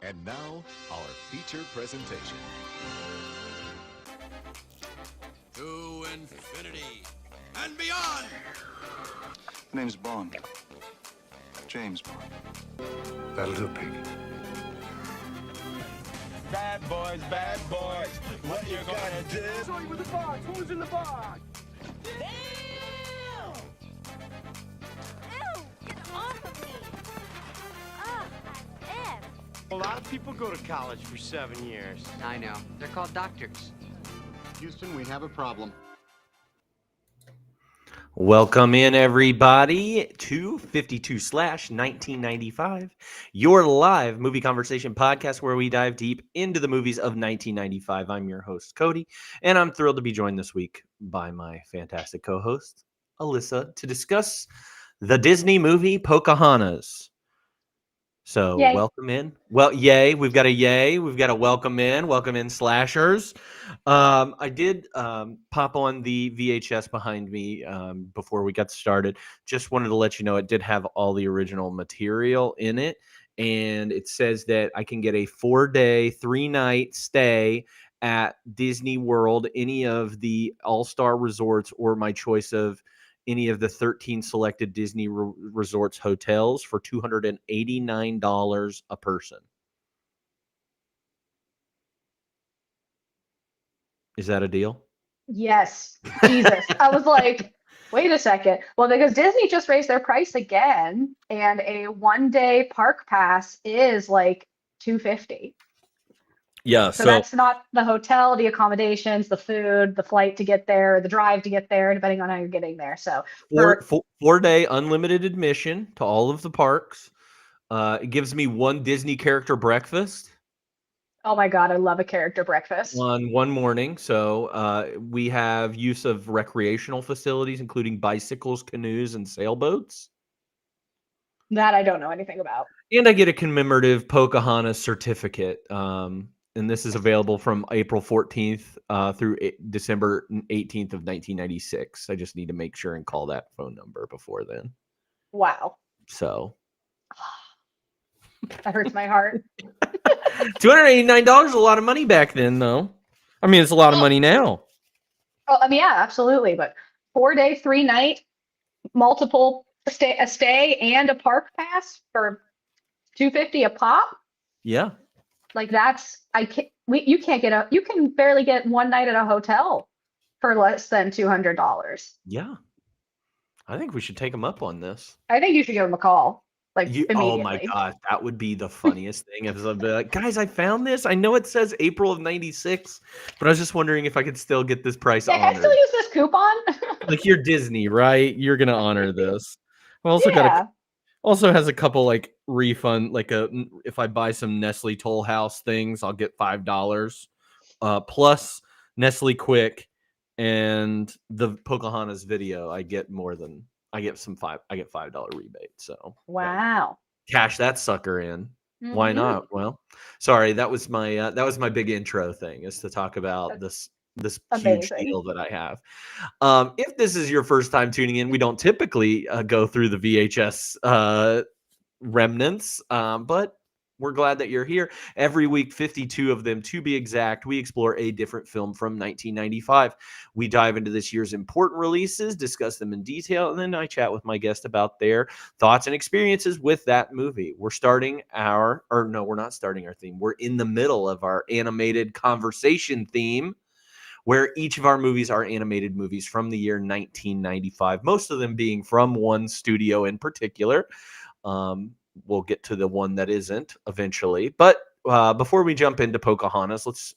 And now, our feature presentation. To infinity and beyond! My name's Bond. James Bond. That'll do, Piggy. Bad boys, what you gonna do? Sorry with the box. Who's in the box? Ew! Get off of me! Ugh, I'm A lot of people go to college for 7 years. I know. They're called doctors. Houston, we have a problem. Welcome in, everybody, to 52/1995, your live movie conversation podcast where we dive deep into the movies of 1995. I'm your host, Cody, and I'm thrilled to be joined this week by my fantastic co-host, Alyssa, to discuss the Disney movie Pocahontas. So Yay. Welcome in. Well, yay. We've got a yay. We've got a welcome in slashers. I did pop on the VHS behind me before we got started. Just wanted to let you know it did have all the original material in it. And it says that I can get a 4-day, 3-night stay at Disney World, any of the all-star resorts, or my choice of any of the 13 selected Disney resorts hotels for $289 a person. Is that a deal? Yes. Jesus. I was like, wait a second. Well, because Disney just raised their price again, and a 1-day park pass is like $250. Yeah. So that's not the hotel, the accommodations, the food, the flight to get there, the drive to get there, depending on how you're getting there. So 4-day unlimited admission to all of the parks. It gives me one Disney character breakfast. oh my God, I love a character breakfast. On one morning. So we have use of recreational facilities, including bicycles, canoes, and sailboats. That I don't know anything about. And I get a commemorative Pocahontas certificate. And this is available from April 14th through December 18th of 1996. I just need to make sure and call that phone number before then. Wow. So that hurts my heart. $289 is a lot of money back then, though. I mean, it's a lot of money now. Oh, I mean, yeah, absolutely. But 4-day, 3-night, multiple a stay and a park pass for $250 a pop. Yeah. Like you can barely get one night at a hotel for less than $200. Yeah. I think we should take them up on this. I think you should give them a call. Immediately. Oh my God, that would be the funniest thing. If I'd be like, guys, I found this. I know it says April of 96, but I was just wondering if I could still get this price Yeah, honored. can I still use this coupon? Like, you're Disney, right? You're gonna honor this. I also got also has a couple like refund, like if I buy some Nestle Toll House things, I'll get $5 plus Nestle Quick and the Pocahontas video. I get $5 rebate. So wow, cash that sucker in. Mm-hmm. Why not? Well, sorry, that was my big intro thing, is to talk about this huge deal that I have. If this is your first time tuning in, we don't typically go through the VHS remnants, but we're glad that you're here. Every week, 52 of them to be exact, we explore a different film from 1995. We dive into this year's important releases, discuss them in detail, and then I chat with my guest about their thoughts and experiences with that movie. We're not starting our theme. We're in the middle of our animated conversation theme, where each of our movies are animated movies from the year 1995, most of them being from one studio in particular. We'll get to the one that isn't eventually. But before we jump into Pocahontas, let's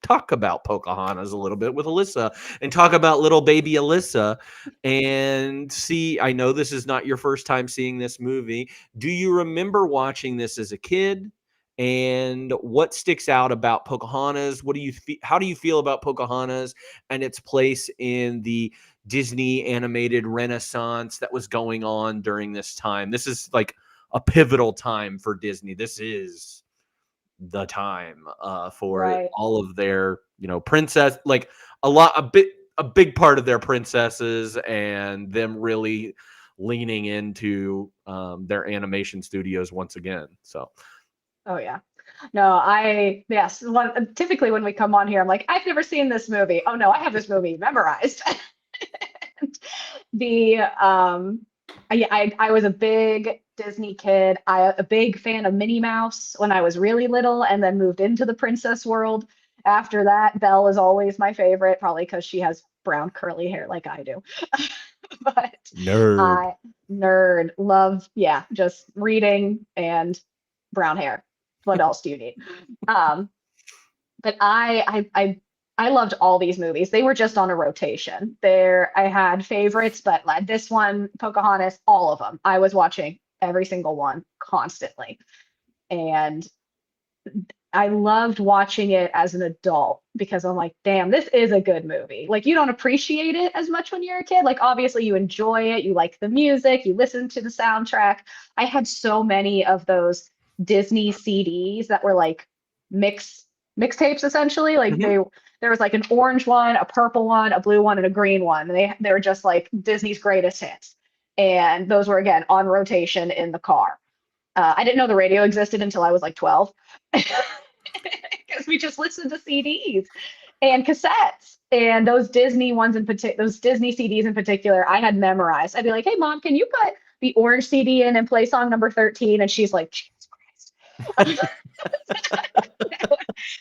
talk about Pocahontas a little bit with Alyssa and talk about little baby Alyssa and see, I know this is not your first time seeing this movie. Do you remember watching this as a kid? And what sticks out about Pocahontas? How do you feel about Pocahontas and its place in the Disney animated renaissance that was going on during this time? This is like a pivotal time for Disney. This is the time for all of their, princess, like a big part of their princesses and them really leaning into their animation studios once again. So Oh yeah. No, yes. Typically when we come on here, I'm like, I've never seen this movie. Oh no, I have this movie memorized. The I was a big Disney kid. A big fan of Minnie Mouse when I was really little, and then moved into the princess world. After that, Belle is always my favorite, probably because she has brown curly hair like I do. But Nerd. I nerd love, yeah, just reading and brown hair. What else do you need? Um, but I loved all these movies. They were just on a rotation. I had favorites, but like this one, Pocahontas, all of them. I was watching every single one constantly. And I loved watching it as an adult because I'm like, damn, this is a good movie. Like, you don't appreciate it as much when you're a kid. Like, obviously, you enjoy it, you like the music, you listen to the soundtrack. I had so many of those Disney CDs that were like mixtapes essentially. Like, Mhm. there was like an orange one, a purple one, a blue one, and a green one. And they were just like Disney's greatest hits. And those were, again, on rotation in the car. I didn't know the radio existed until I was like 12 because we just listened to CDs and cassettes. And those Disney ones in particular, those Disney CDs in particular, I had memorized. I'd be like, "Hey, mom, can you put the orange CD in and play song number 13?" And she's like, "Jesus Christ."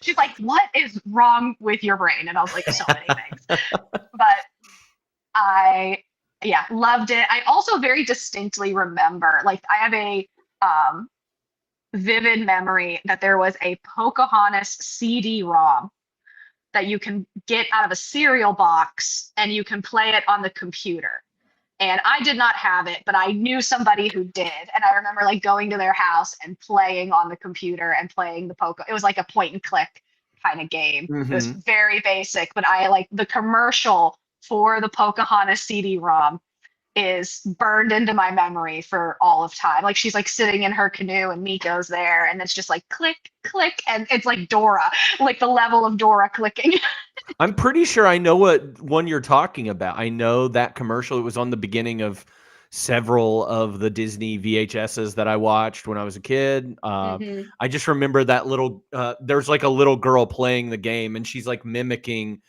She's like, "What is wrong with your brain?" And I was like, "So many things." But I, yeah, loved it. I also very distinctly remember, like, I have a um, vivid memory that there was a Pocahontas CD-ROM that you can get out of a cereal box and you can play it on the computer. And I did not have it, but I knew somebody who did. And I remember like going to their house and playing on the computer and playing the It was like a point and click kind of game. It was Mhm. very basic, but I like the commercial for the Pocahontas CD-ROM is burned into my memory for all of time. Like she's like sitting in her canoe and Nico's there and it's just like click, click, and it's like Dora, like the level of Dora clicking. I'm pretty sure I know what one you're talking about. I know that commercial. It was on the beginning of several of the Disney VHSs that I watched when I was a kid. Mm-hmm. I just remember that little. There's like a little girl playing the game, and she's like mimicking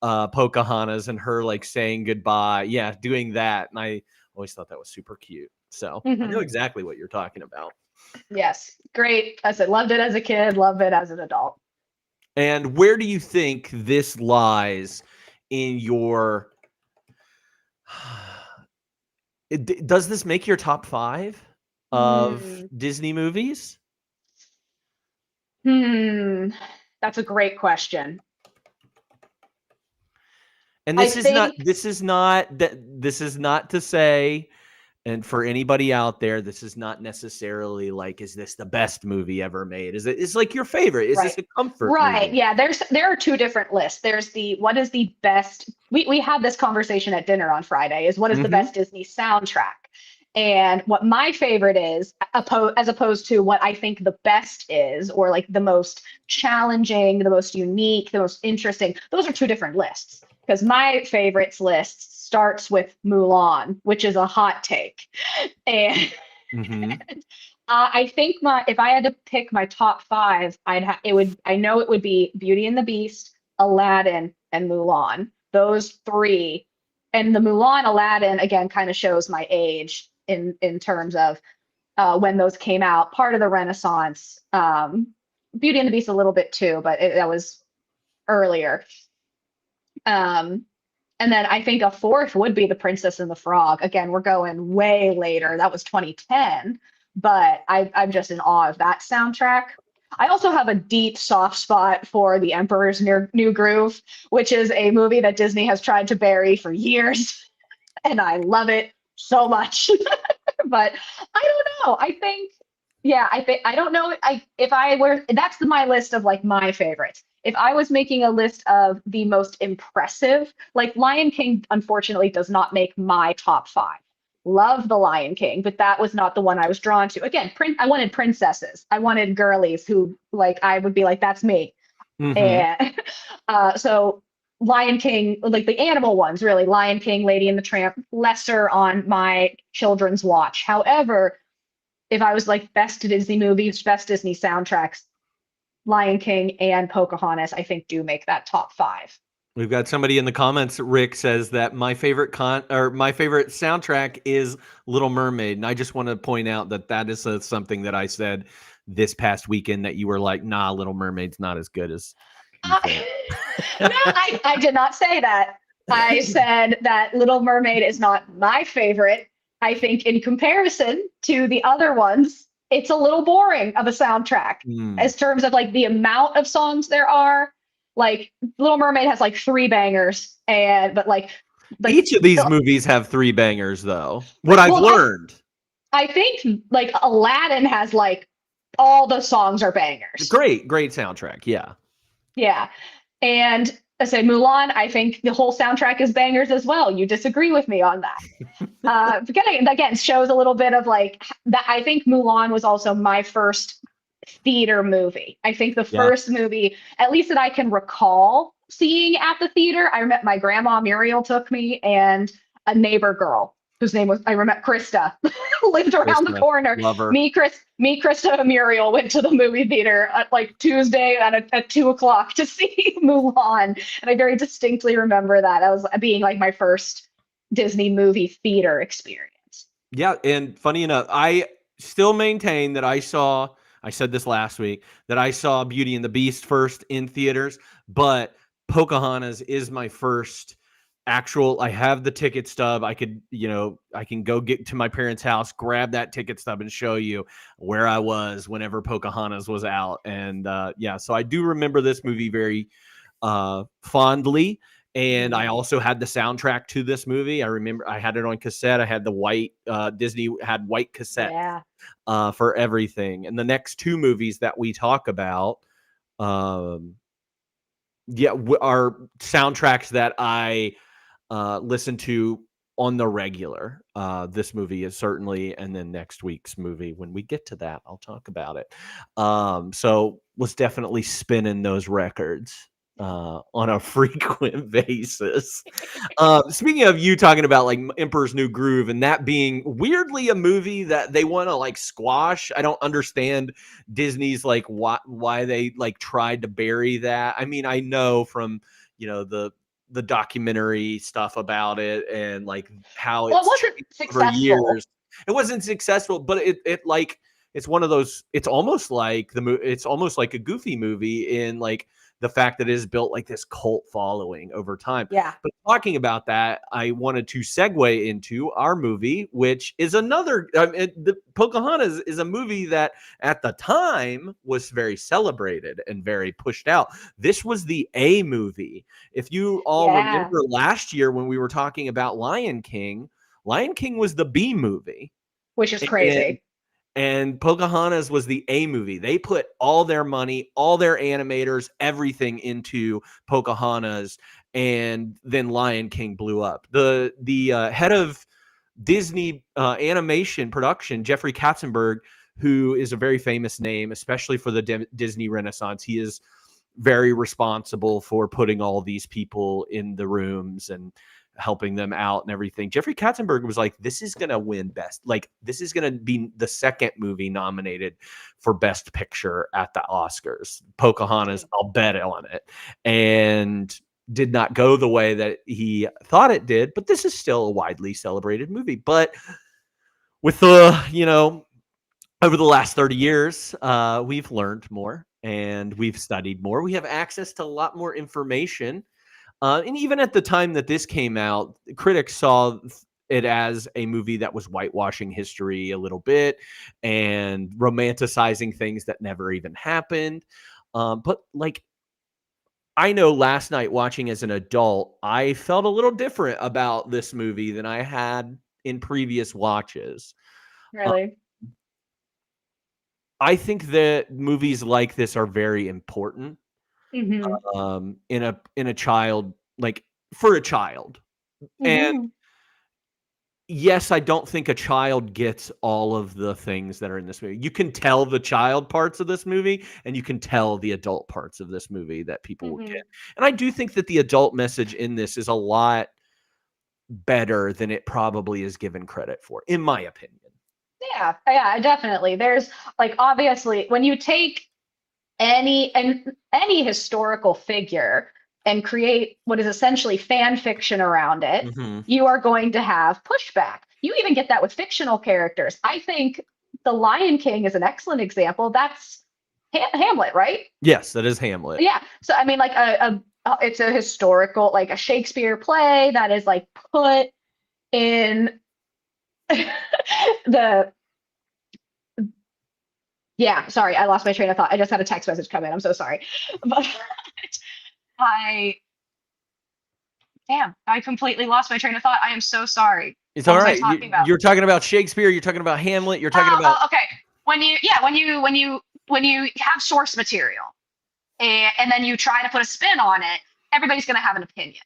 Pocahontas and her like saying goodbye. Yeah, doing that, and I always thought that was super cute. So I know Mm-hmm. exactly what you're talking about. Yes, great. I said, loved it as a kid, love it as an adult. And where do you think this lies in your does this make your top 5 of Hmm. Disney movies? Hmm. That's a great question. And I think, this is not to say, and for anybody out there, this is not necessarily like, is this the best movie ever made? It's like your favorite? Is this right. a comfort Right. movie? Yeah, there are two different lists. There's the what is the best we had this conversation at dinner on Friday is what is the Mhm. best Disney soundtrack? And what my favorite is, as opposed to what I think the best is, or like the most challenging, the most unique, the most interesting. Those are two different lists. Because my favorites list starts with Mulan, which is a hot take. And Mhm. I think if I had to pick my top five, I know it would be Beauty and the Beast, Aladdin, and Mulan. Those three, and the Mulan Aladdin again kind of shows my age in terms of when those came out. Part of the Renaissance. Beauty and the Beast a little bit too, but that was earlier. Um, and then I think a fourth would be The Princess and the Frog. Again, we're going way later. That was 2010, but I'm just in awe of that soundtrack. I also have a deep soft spot for The Emperor's New Groove, which is a movie that Disney has tried to bury for years, and I love it so much. But I don't know. I don't know. If I were that's my list of like my favorites. If I was making a list of the most impressive, like Lion King, unfortunately, does not make my top five. Love the Lion King, but that was not the one I was drawn to. Again, I wanted princesses. I wanted girlies who like I would be like, that's me. Mhm. And so Lion King, like the animal ones, really, Lion King, Lady and the Tramp, lesser on my children's watch. However, if I was like best Disney movies, best Disney soundtracks, Lion King and Pocahontas, I think do make that top 5. We've got somebody in the comments. Rick says that my favorite soundtrack is Little Mermaid, and I just want to point out that that is something that I said this past weekend that you were like, nah, Little Mermaid's not as good as you think. No, I did not say that. I said that Little Mermaid is not my favorite. I think in comparison to the other ones, it's a little boring of a soundtrack as terms of like the amount of songs there are. Like Little Mermaid has like 3 bangers, but like each of these movies have 3 bangers, though. What I've learned, I think like Aladdin has like all the songs are bangers. Great soundtrack, yeah. And I say Mulan, I think the whole soundtrack is bangers as well. You disagree with me on that. Again, shows a little bit of like that. I think Mulan was also my first theater movie. I think the first movie, at least that I can recall seeing at the theater, I remember my grandma Muriel took me, and a neighbor girl whose name was, I remember, Krista, lived around the corner. Love her. Me, Krista, and Muriel went to the movie theater at like Tuesday at 2:00 to see Mulan. And I very distinctly remember that. That was being like my first Disney movie theater experience. Yeah, and funny enough, I still maintain that I said this last week, that I saw Beauty and the Beast first in theaters, but Pocahontas is my first actual. I have the ticket stub. I can go get to my parents' house, grab that ticket stub, and show you where I was whenever Pocahontas was out. And so I do remember this movie very fondly. And I also had the soundtrack to this movie. I remember I had it on cassette. I had the white Disney had white cassette for everything. And the next 2 movies that we talk about, are soundtracks that I listen to on the regular. This movie is certainly, and then next week's movie, when we get to that, I'll talk about it. So was definitely spinning those records on a frequent basis. Speaking of you talking about like Emperor's New Groove and that being weirdly a movie that they want to like squash. I don't understand Disney's like why they like tried to bury that. I mean, I know from, the documentary stuff about it and like how it wasn't successful for years. It wasn't successful, but it like it's one of those. It's almost like it's almost like a Goofy movie in like the fact that it has built like this cult following over time. Yeah. But talking about that, I wanted to segue into our movie, which is another. The Pocahontas is a movie that at the time was very celebrated and very pushed out. This was the A movie. If you all remember last year when we were talking about Lion King was the B movie, which is crazy. And Pocahontas was the A movie. They put all their money, all their animators, everything into Pocahontas, and then Lion King blew up. The head of Disney animation production, Jeffrey Katzenberg, who is a very famous name, especially for the Disney Renaissance. He is very responsible for putting all these people in the rooms and helping them out and everything. Jeffrey Katzenberg was like, this is going to win best. Like, this is going to be the second movie nominated for Best Picture at the Oscars. Pocahontas, I'll bet on it. And did not go the way that he thought it did, but this is still a widely celebrated movie. But with the, over the last 30 years, we've learned more and we've studied more. We have access to a lot more information. And even at the time that this came out, critics saw it as a movie that was whitewashing history a little bit and romanticizing things that never even happened. But like, I know last night watching as an adult, I felt a little different about this movie than I had in previous watches. Really? I think that movies like this are very important. Mm-hmm. In a child, like for a child. Mm-hmm. And yes, I don't think a child gets all of the things that are in this movie. You can tell the child parts of this movie and you can tell the adult parts of this movie that people will get. And I do think that the adult message in this is a lot better than it probably is given credit for, in my opinion. Yeah, definitely. There's like obviously when you take any historical figure and create what is essentially fan fiction around it, Hmm. you are going to have pushback. You even get that with fictional characters. I think The Lion King is an excellent example. That's Hamlet, right? Yes, that is Hamlet. Yeah. So I mean, like it's a historical, like a Shakespeare play that is like put in the yeah, sorry, I lost my train of thought. I just had a text message come in. I'm so sorry. But I damn, I completely lost my train of thought. I am so sorry. It's What all was I right. talking about? You're talking about Shakespeare. You're talking about Hamlet. You're talking about. Okay. When you have source material and then you try to put a spin on it, everybody's going to have an opinion.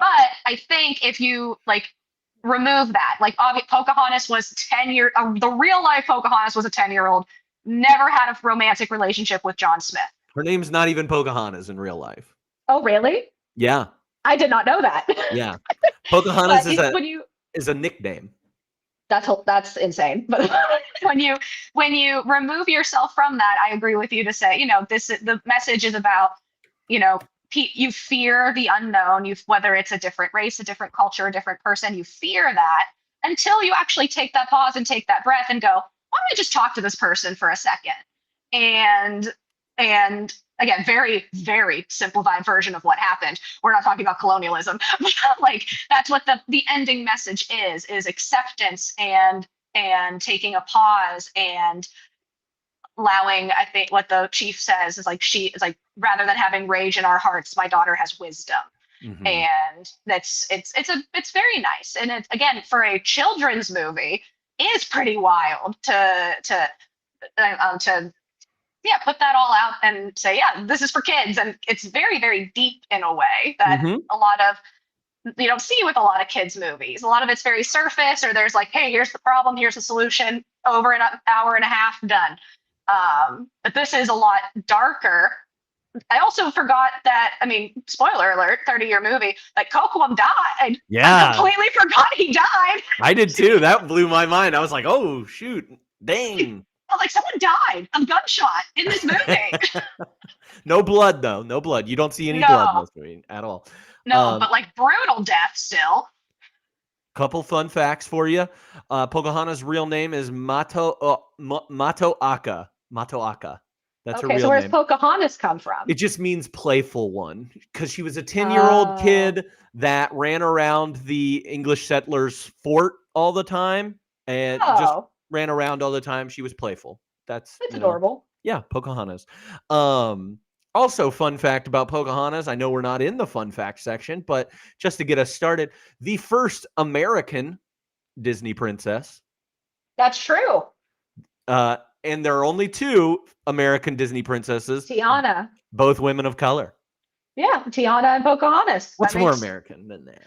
But I think if you like remove that, like Pocahontas was 10 years, the real life Pocahontas was a 10-year-old, never had a romantic relationship with John Smith. Her name's not even Pocahontas in real life. Oh, really? Yeah. I did not know that. Yeah. Pocahontas But is a nickname. that's insane. But when you remove yourself from that, I agree with you to say, the message is about, you fear the unknown, whether it's a different race, a different culture, a different person, you fear that until you actually take that pause and take that breath and go, why don't I just talk to this person for a second? And again, very, very simplified version of what happened. We're not talking about colonialism. Like that's what the ending message is acceptance and taking a pause and allowing, I think what the chief says is like, she is like, rather than having rage in our hearts, my daughter has wisdom. Mhm. And it's very nice. And it's, again, for a children's movie, is pretty wild to put that all out and say, yeah, this is for kids. And it's very, very deep in a way that Mhm. a lot of, you don't see with a lot of kids movies. A lot of it's very surface, or there's like, hey, here's the problem, here's the solution, over an hour and a half, done. But this is a lot darker. I also forgot that, I mean, spoiler alert, 30-year movie, that Coquitlam died. Yeah. I completely forgot he died. I did too. That blew my mind. I was like, oh, shoot. Dang. I was like, someone died of gunshot in this movie. No blood, though. No blood. You don't see any No. blood in this movie at all. No, but like brutal death still. Couple fun facts for you. Pocahontas' real name is Matoaka. Matoaka. That's her Okay, real so where does name. Pocahontas come from? It just means playful one, because she was a 10-year-old kid that ran around the English settlers' fort all the time and just ran around all the time. She was playful. That's adorable. Yeah, Pocahontas. Also, fun fact about Pocahontas. I know we're not in the fun fact section, but just to get us started, the first American Disney princess. That's true. And there are only two American Disney princesses. Tiana. Both women of color. Yeah, Tiana and Pocahontas. What's more American than that?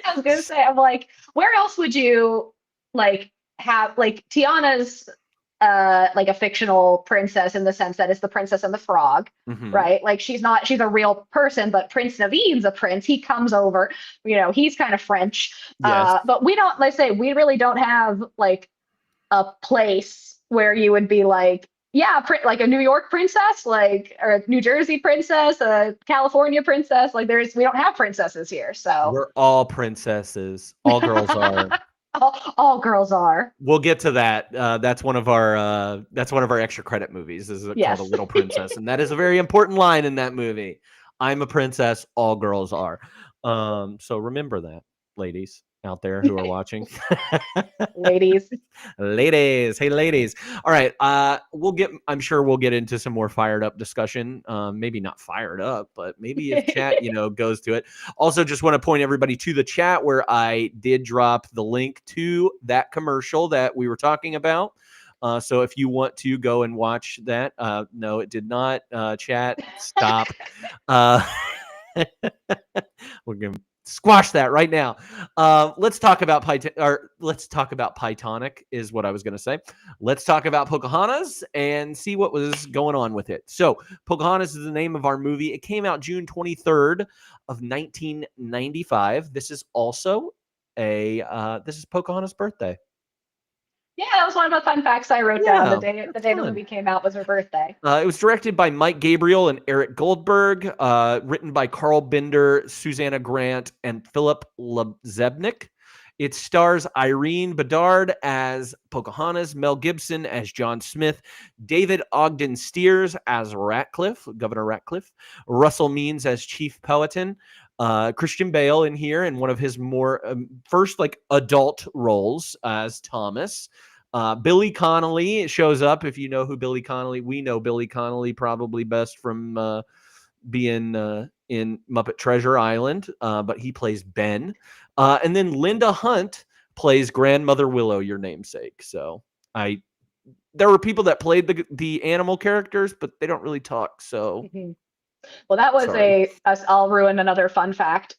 I was gonna say, I'm like, where else would you like have like Tiana's like a fictional princess in the sense that it's the Princess and the Frog, right? Like she's a real person, but Prince Naveen's a prince. He comes over, he's kind of French. Yes. But we really don't have like a place where you would be like, yeah, like a New York princess, like, or a New Jersey princess, a California princess. Like we don't have princesses here. So we're all princesses. All girls are. All girls are. We'll get to that. That's one of our extra credit movies. Is called A Little Princess, and that is a very important line in that movie. I'm a princess. All girls are. So remember that, ladies out there who are watching. Ladies. Hey ladies. All right. I'm sure we'll get into some more fired up discussion. Maybe not fired up, but maybe if chat, goes to it. Also, just want to point everybody to the chat where I did drop the link to that commercial that we were talking about. So if you want to go and watch that, no, it did not. Chat, stop. We're going to squash that right now. Let's talk about Pytonic is what I was going to say. Let's talk about Pocahontas and see what was going on with it. So Pocahontas is the name of our movie. It came out June 23rd of 1995. This is also this is Pocahontas' birthday. Yeah, that was one of the fun facts I wrote down. The day the fun. movie came out was her birthday. It was directed by Mike Gabriel and Eric Goldberg, written by Carl Binder, Susanna Grant, and Philip Lebzebnik. It stars Irene Bedard as Pocahontas, Mel Gibson as John Smith, David Ogden Stiers as Ratcliffe, Governor Ratcliffe, Russell Means as Chief Powhatan, Christian Bale in here in one of his more first adult roles as Thomas. Billy Connolly shows up. If you know who Billy Connolly, we know Billy Connolly probably best from being in Muppet Treasure Island, but he plays Ben. And then Linda Hunt plays Grandmother Willow, your namesake. So there were people that played the animal characters, but they don't really talk. So. Mm-hmm. Well, that was I'll ruin another fun fact.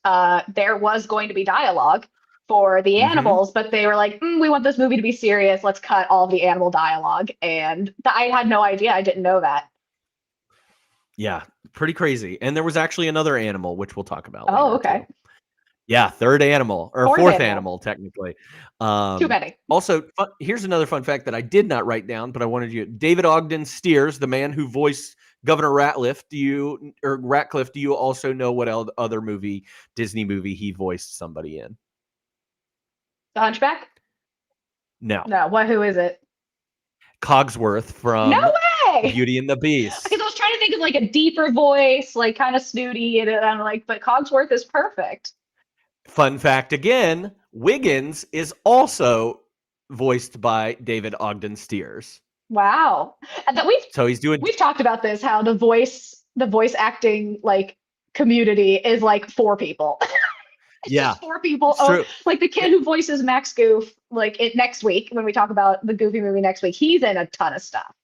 There was going to be dialogue for the animals, but they were like, we want this movie to be serious. Let's cut all the animal dialogue. And I had no idea. I didn't know that. Yeah, pretty crazy. And there was actually another animal, which we'll talk about. Oh, okay. Too. Yeah, third animal or fourth animal, technically. Too many. Also, here's another fun fact that I did not write down, but I wanted you. David Ogden Stiers, the man who voiced Governor Ratcliffe. Do you also know what other Disney movie he voiced somebody in? The Hunchback? No. No. Who is it? Cogsworth from No way! Beauty and the Beast. Because I was trying to think of a deeper voice, kind of snooty, and I'm like, but Cogsworth is perfect. Fun fact again, Wiggins is also voiced by David Ogden Stiers. Wow. And we've talked about this, how the voice acting community is 4 people. It's just 4 people. The kid who voices Max Goof, next week when we talk about the Goofy movie next week, he's in a ton of stuff.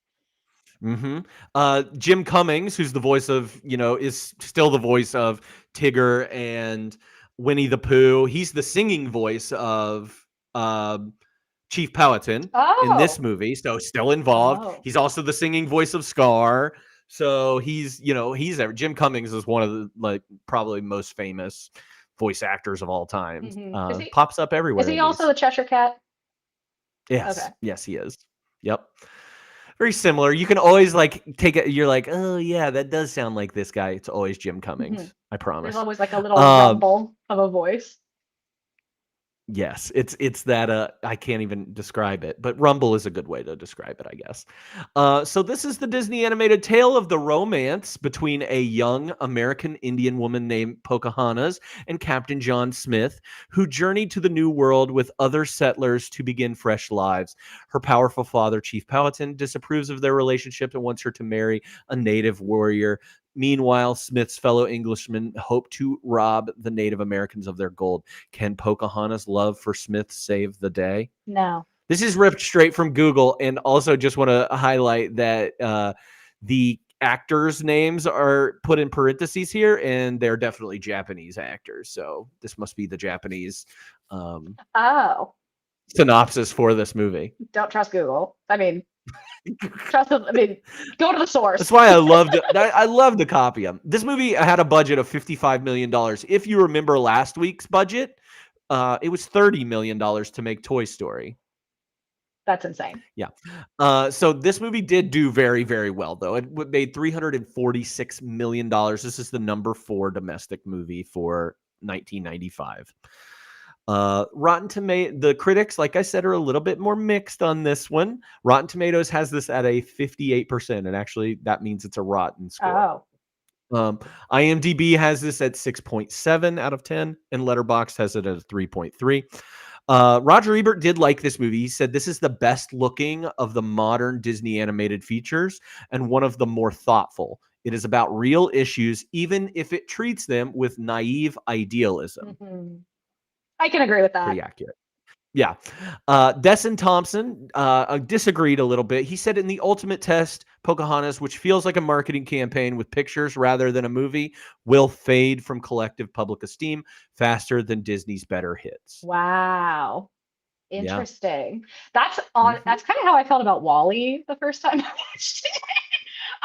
Jim Cummings, who's the voice of, is still the voice of Tigger and Winnie the Pooh. He's the singing voice of Chief Powhatan in this movie, so still involved. He's also the singing voice of Scar. So he's there. Jim Cummings is one of the probably most famous voice actors of all time. Pops up everywhere. Is he also the Cheshire Cat? Yes. Okay. Yes, he is. Yep. Very similar. You can always take it. You're like, oh yeah, that does sound like this guy. It's always Jim Cummings. I promise. There's always a little rumble of a voice. Yes, it's that I can't even describe it, but rumble is a good way to describe it, I guess. So this is the Disney animated tale of the romance between a young American Indian woman named Pocahontas and Captain John Smith, who journeyed to the New World with other settlers to begin fresh lives. Her powerful father, Chief Powhatan, disapproves of their relationship and wants her to marry a native warrior. Meanwhile, Smith's fellow Englishmen hope to rob the Native Americans of their gold. Can Pocahontas' love for Smith save the day? No. This is ripped straight from Google, and also just want to highlight that the actors' names are put in parentheses here, and they're definitely Japanese actors. So this must be the Japanese synopsis for this movie. Don't trust Google. Trust them. Go to the source. That's why I loved it. I love to copy them. This movie had a budget of $55 million. If you remember last week's budget, it was $30 million to make Toy Story. That's insane. Yeah. So this movie did do very, very well, though. It made $346 million. This is the number 4 domestic movie for 1995. Rotten Tomatoes, the critics, like I said, are a little bit more mixed on this one. Rotten Tomatoes has this at a 58%, and actually that means it's a rotten score. IMDb has this at 6.7 out of 10, and Letterboxd has it at a 3.3. Roger Ebert did like this movie. He said this is the best looking of the modern Disney animated features and one of the more thoughtful. It is about real issues, even if it treats them with naive idealism. I can agree with that. Pretty accurate. Yeah. Desson Thompson disagreed a little bit. He said in the ultimate test, Pocahontas, which feels like a marketing campaign with pictures rather than a movie, will fade from collective public esteem faster than Disney's better hits. Wow. Interesting. Yeah. That's kind of how I felt about WALL-E the first time I watched it.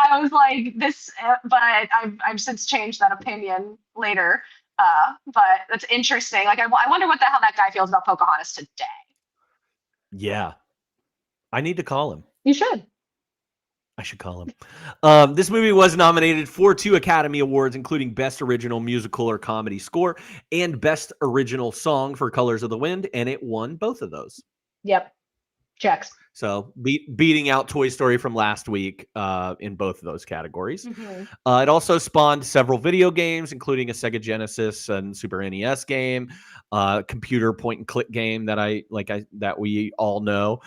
I was like this, but I've since changed that opinion later. But that's interesting. Like, I wonder what the hell that guy feels about Pocahontas today. Yeah. I need to call him. You should. I should call him. This movie was nominated for 2 Academy Awards, including Best Original Musical or Comedy Score and Best Original Song for Colors of the Wind, and it won both of those. Yep. Checks. So beating out Toy Story from last week in both of those categories. Mm-hmm. It also spawned several video games, including a Sega Genesis and Super NES game, computer point and click game that we all know.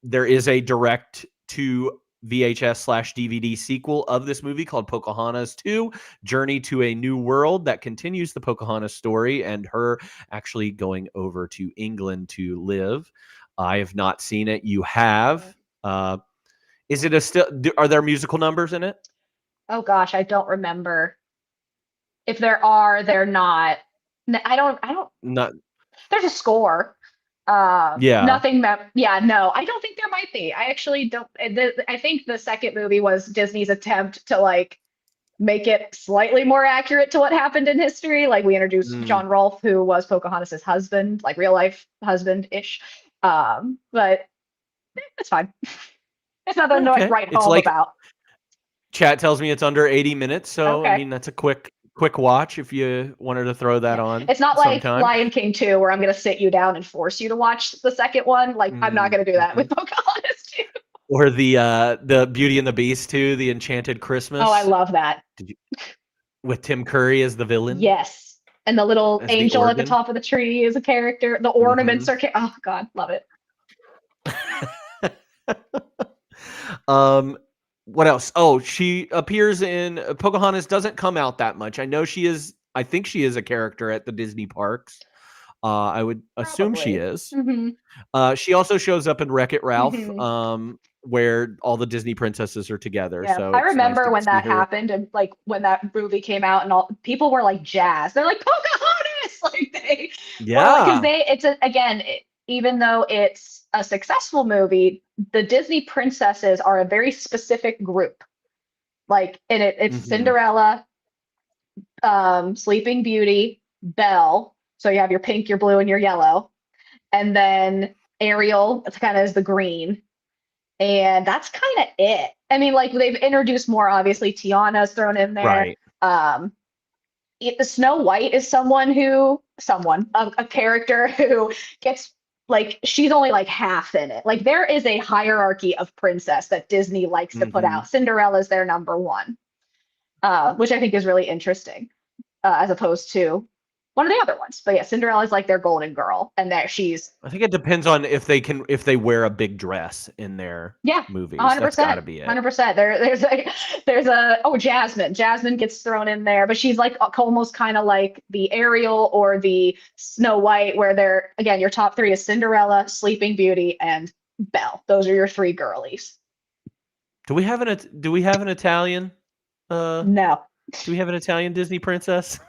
There is a direct to VHS/DVD sequel of this movie called Pocahontas 2, Journey to a New World, that continues the Pocahontas story and her actually going over to England to live. I have not seen it. You have. Is it are there musical numbers in it? Oh gosh, I don't remember. If there are, they're not. I don't. Not. There's a score. Yeah. Nothing. Yeah, no, I don't think there might be. I actually don't. I think the second movie was Disney's attempt to like make it slightly more accurate to what happened in history. Like we introduced John Rolfe, who was Pocahontas' husband, like real life husband-ish. But it's fine. It's nothing to like write home about. Chat tells me it's under 80 minutes, so Okay. I mean that's a quick watch if you wanted to throw that on. It's not like sometime. Lion King 2 where I'm going to sit you down and force you to watch the second one. Like I'm not going to do that with Pocahontas 2. Or the Beauty and the Beast 2, The Enchanted Christmas. Oh, I love that. With Tim Curry as the villain. Yes. And the little as angel at the top of the tree is a character. The ornaments are oh god, love it. What else? Oh, she appears in Pocahontas. Doesn't come out that much. I think she is a character at the Disney parks. I would assume she is. Mm-hmm. She also shows up in Wreck-It Ralph, where all the Disney princesses are together. Yeah. So I remember nice when that happened, and like when that movie came out, and all people were like jazzed. They're like Pocahontas, like even though it's a successful movie, the Disney princesses are a very specific group. Like, and it's Cinderella, Sleeping Beauty, Belle. So you have your pink, your blue, and your yellow. And then Ariel, it's kind of is the green. And that's kind of it. I mean, like they've introduced more, obviously Tiana's thrown in there. Right. Snow White is a character who gets like, she's only like half in it. Like there is a hierarchy of princess that Disney likes to put out. Cinderella's their number one, which I think is really interesting, as opposed to one of the other ones. But yeah, Cinderella's like their golden girl, and that she's. I think it depends on if they wear a big dress in their movies. 100%. That's gotta be it. 100%. There's Jasmine. Jasmine gets thrown in there, but she's like almost kind of like the Ariel or the Snow White, where they're again your top three is Cinderella, Sleeping Beauty, and Belle. Those are your three girlies. Do we have an Italian? No. Do we have an Italian Disney princess?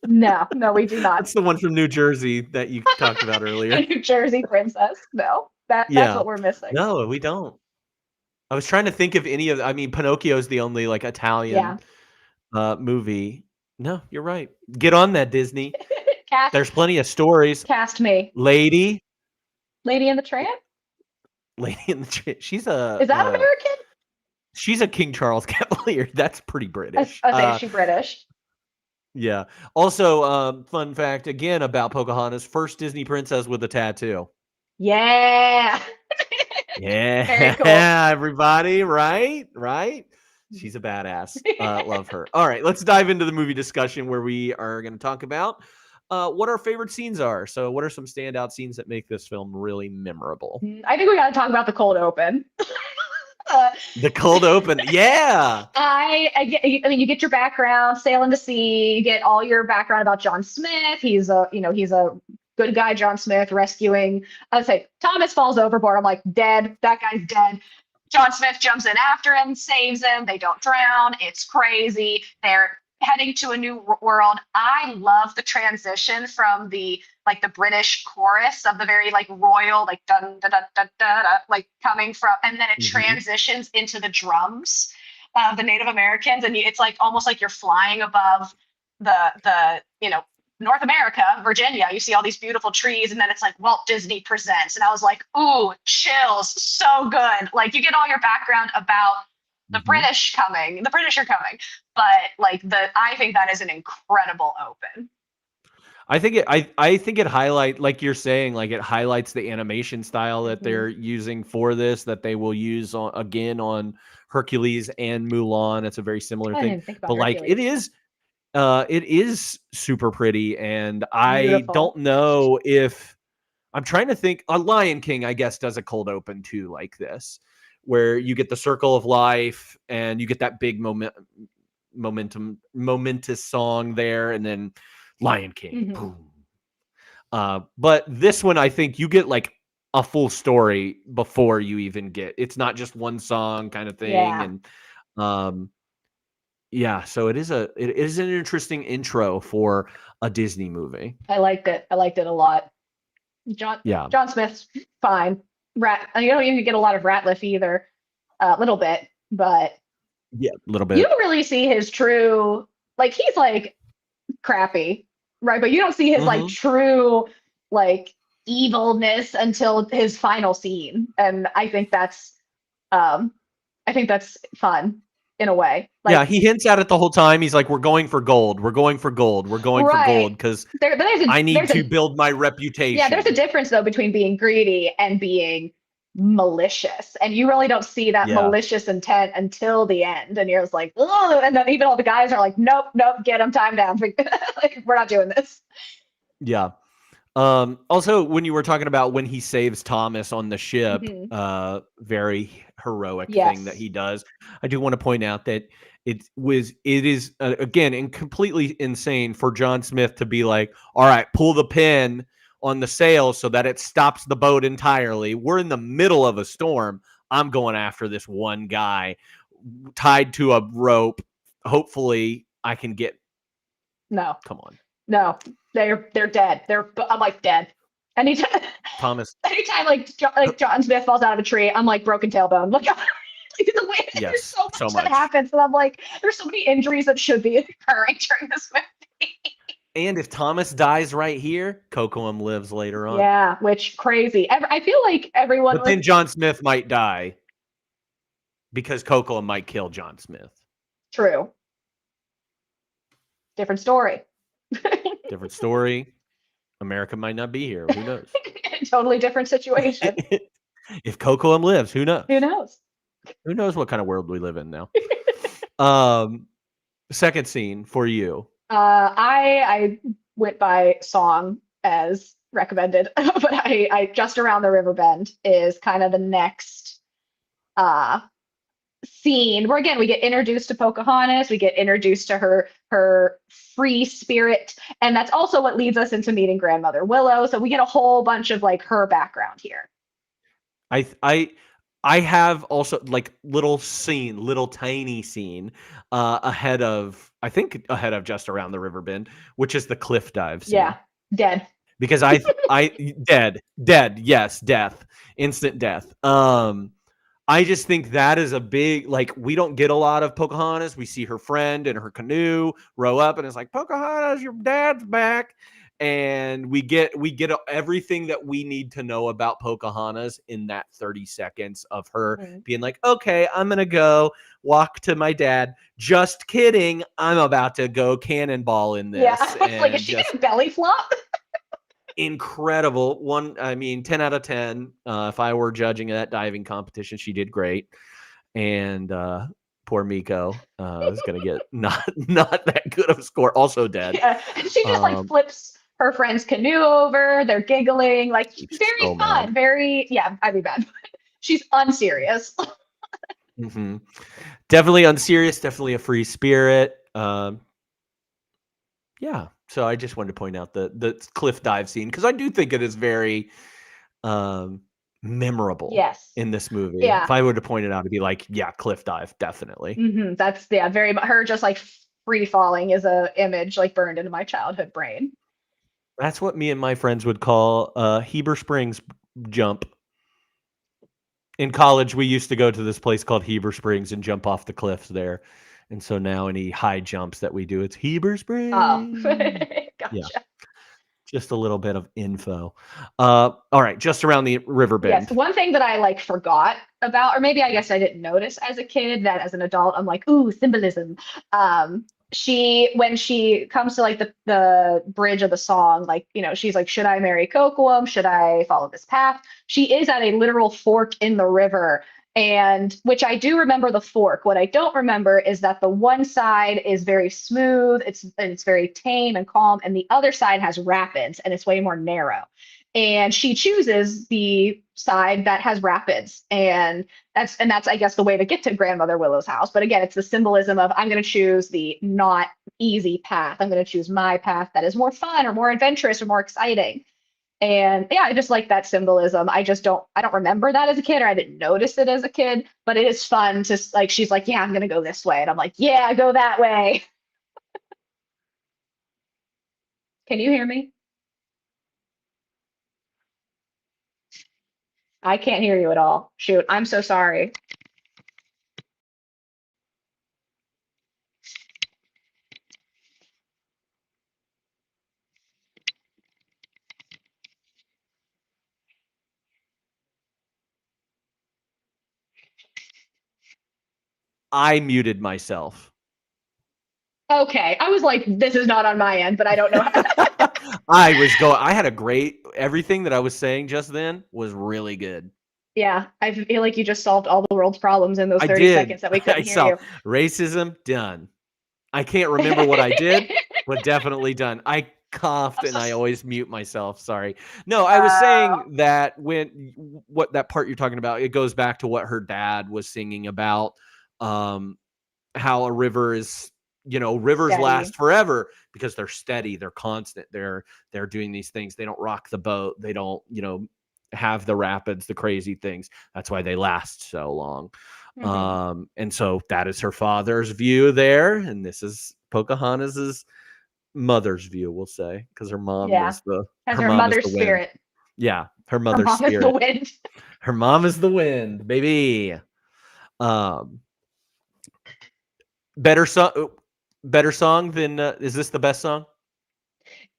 No, we do not. That's the one from New Jersey that you talked about earlier. New Jersey princess. No, that's what we're missing. No, we don't. I was trying to think of any of. I mean, Pinocchio is the only like Italian movie. No, you're right. Get on that, Disney. There's plenty of stories. Cast me. Lady in the Tramp. Lady in the Tramp. She's a. Is that American? She's a King Charles Cavalier. That's pretty British. I think she's British. Yeah. Also, fun fact again about Pocahontas: first Disney princess with a tattoo. Yeah. Yeah. Very cool. Everybody, right? She's a badass. Love her. All right, let's dive into the movie discussion where we are going to talk about what our favorite scenes are. So, what are some standout scenes that make this film really memorable? I think we got to talk about the cold open. The cold open, yeah. I mean, you get your background, sailing to sea. You get all your background about John Smith. He's a good guy, John Smith, rescuing. I'd say Thomas falls overboard. I'm like, dead. That guy's dead. John Smith jumps in after him, saves him. They don't drown. It's crazy. They're heading to a new world. I love the transition from the British chorus of the very like royal, like dun da da da da, like coming from, and then it transitions into the drums. of the Native Americans, and it's like almost like you're flying above the North America, Virginia. You see all these beautiful trees, and then it's like Walt Disney presents, and I was like, ooh, chills, so good. Like you get all your background about the British coming, the British are coming, but like I think that is an incredible open. I think it highlight, like you're saying, like it highlights the animation style that they're using for this, that they will use again on Hercules and Mulan. It's a very similar I thing, didn't think about but like Hercules. it is super pretty, and I Beautiful. don't know if I'm trying to think. A Lion King, I guess, does a cold open too, like this, where you get the circle of life and you get that big momentous song there, and then Lion King. Boom. But this one, I think you get like a full story before you even get. It's not just one song kind of thing, and yeah. So it is an interesting intro for a Disney movie. I liked it. I liked it a lot. John Smith's fine. You don't even get a lot of Ratliff either. A little bit, but yeah, a little bit. You don't really see his true, like he's like crappy, right? But you don't see his like true like evilness until his final scene, and I think that's fun in a way. Like, yeah, he hints at it the whole time. He's like, "We're going for gold. We're going for gold. We're going for gold because I need to build my reputation." Yeah, there's a difference though between being greedy and being malicious, and you really don't see that malicious intent until the end, and you're just like, oh, and then even all the guys are like, nope, get him, time down. Like, we're not doing this. Yeah. Also, when you were talking about when he saves Thomas on the ship, very heroic thing that he does. I do want to point out that it is again, and completely insane for John Smith to be like, all right, pull the pin on the sail so that it stops the boat entirely. We're in the middle of a storm. I'm going after this one guy tied to a rope. Hopefully I can get. No, come on. No, they're dead. I'm like dead. Anytime like John Smith falls out of a tree, I'm like broken tailbone. Look at the way there's so much that happens, and I'm like, there's so many injuries that should be occurring during this movie. And if Thomas dies right here, Cocoam lives later on. Yeah, which crazy. I feel like everyone. But then John Smith might die because Cocoam might kill John Smith. True. Different story. Different story. America might not be here. Who knows? Totally different situation. If Cocoam lives, who knows? Who knows? Who knows what kind of world we live in now? Second scene for you. I went by song as recommended, but I Just Around the River Bend is kind of the next scene where again we get introduced to Pocahontas, we get introduced to her free spirit, and that's also what leads us into meeting Grandmother Willow. So we get a whole bunch of like her background here. I have also like little tiny scene ahead of Just Around the River Bend, which is the cliff dive scene. Yeah, dead. Because dead, yes, death, instant death. I just think that is a big, like, we don't get a lot of Pocahontas. We see her friend in her canoe row up, and it's like, Pocahontas, your dad's back. And we get everything that we need to know about Pocahontas in that 30 seconds of her being like, okay, I'm going to go walk to my dad. Just kidding. I'm about to go cannonball in this. Yeah, like, is she going to belly flop? Incredible. 10 out of 10. If I were judging that diving competition, she did great. And poor Miko is going to get not that good of a score. Also dead. Yeah, and she just like flips her friend's canoe over. They're giggling, like very fun. Mad. Very, yeah, I'd be bad. She's unserious. Definitely unserious. Definitely a free spirit. Yeah. So I just wanted to point out the cliff dive scene because I do think it is very memorable in this movie. Yeah. If I were to point it out, it'd be like, yeah, cliff dive, definitely. That's very her just like free falling is a image like burned into my childhood brain. That's what me and my friends would call Heber Springs jump. In college, we used to go to this place called Heber Springs and jump off the cliffs there. And so now any high jumps that we do, it's Heber Oh, Springs. Yeah, gotcha. just a little bit of info. All right, just around the river Yes, bend. one thing that I like forgot about, or maybe I guess I didn't notice as a kid, that as an adult I'm like, ooh, symbolism. She when she comes to like the bridge of the song, like, she's like, should I marry Kocoum? Should I follow this path? She is at a literal fork in the river. And which I do remember the fork. What I don't remember is that the one side is very smooth, it's very tame and calm, and the other side has rapids and it's way more narrow, and she chooses the side that has rapids, and that's I guess the way to get to grandmother Willow's house. But again, it's the symbolism of, I'm going to choose the not easy path, I'm going to choose my path that is more fun or more adventurous or more exciting. And yeah, I just like that symbolism. I don't remember that as a kid, or I didn't notice it as a kid, but it is fun to, like, she's like, yeah, I'm going to go this way, and I'm like, yeah, go that way. Can you hear me? I can't hear you at all. Shoot, I'm so sorry. I muted myself. Okay, I was like, this is not on my end, but I don't know. I had a great, everything that I was saying just then was really good. Yeah, I feel like you just solved all the world's problems in those I 30 did. seconds that we couldn't I hear saw you. racism done. I can't remember what I did, but definitely done. I coughed and I always mute myself. Sorry. No, I was saying that what that part you're talking about, it goes back to what her dad was singing about, how a river is, rivers Steady. last forever because they're steady, they're constant, they're doing these things. They don't rock the boat. They don't, have the rapids, the crazy things. That's why they last so long. And so that is her father's view there, and this is Pocahontas's mother's view, we'll say, because her mom Yeah, is the has her her mom is mother's the wind. spirit. Yeah, her Her mother's mom is the spirit. wind. Her mom is the wind, baby. Better song than is this the best song?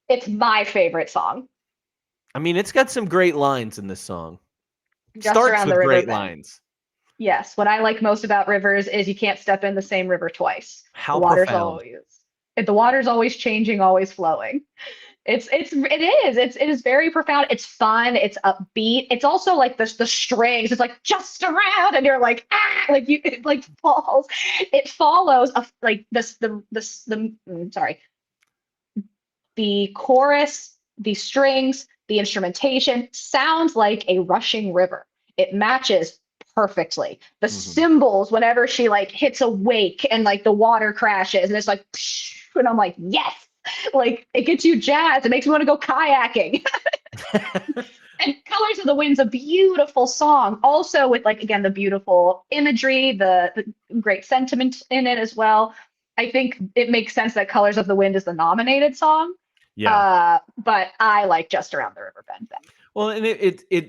It's my favorite song. I mean, it's got some great lines in this song. Just Starts around with the river great bend. lines. Yes, what I like most about rivers is you can't step in the same river twice. How profound. The water's always changing, always flowing. It is very profound. It's fun. It's upbeat. It's also like the strings. It's like just around, and you're like, ah, like it like falls. It follows like sorry, the chorus, the strings, the instrumentation sounds like a rushing river. It matches perfectly. The cymbals, whenever she like hits a wake and like the water crashes, and it's like, psh, and I'm like, yes, like it gets you jazzed. It makes me want to go kayaking. And Colors of the Wind's a beautiful song, also with, like, again, the beautiful imagery, the great sentiment in it as well. I think it makes sense that Colors of the Wind is the nominated song. Yeah. But I like Just Around the River Bend. Well, and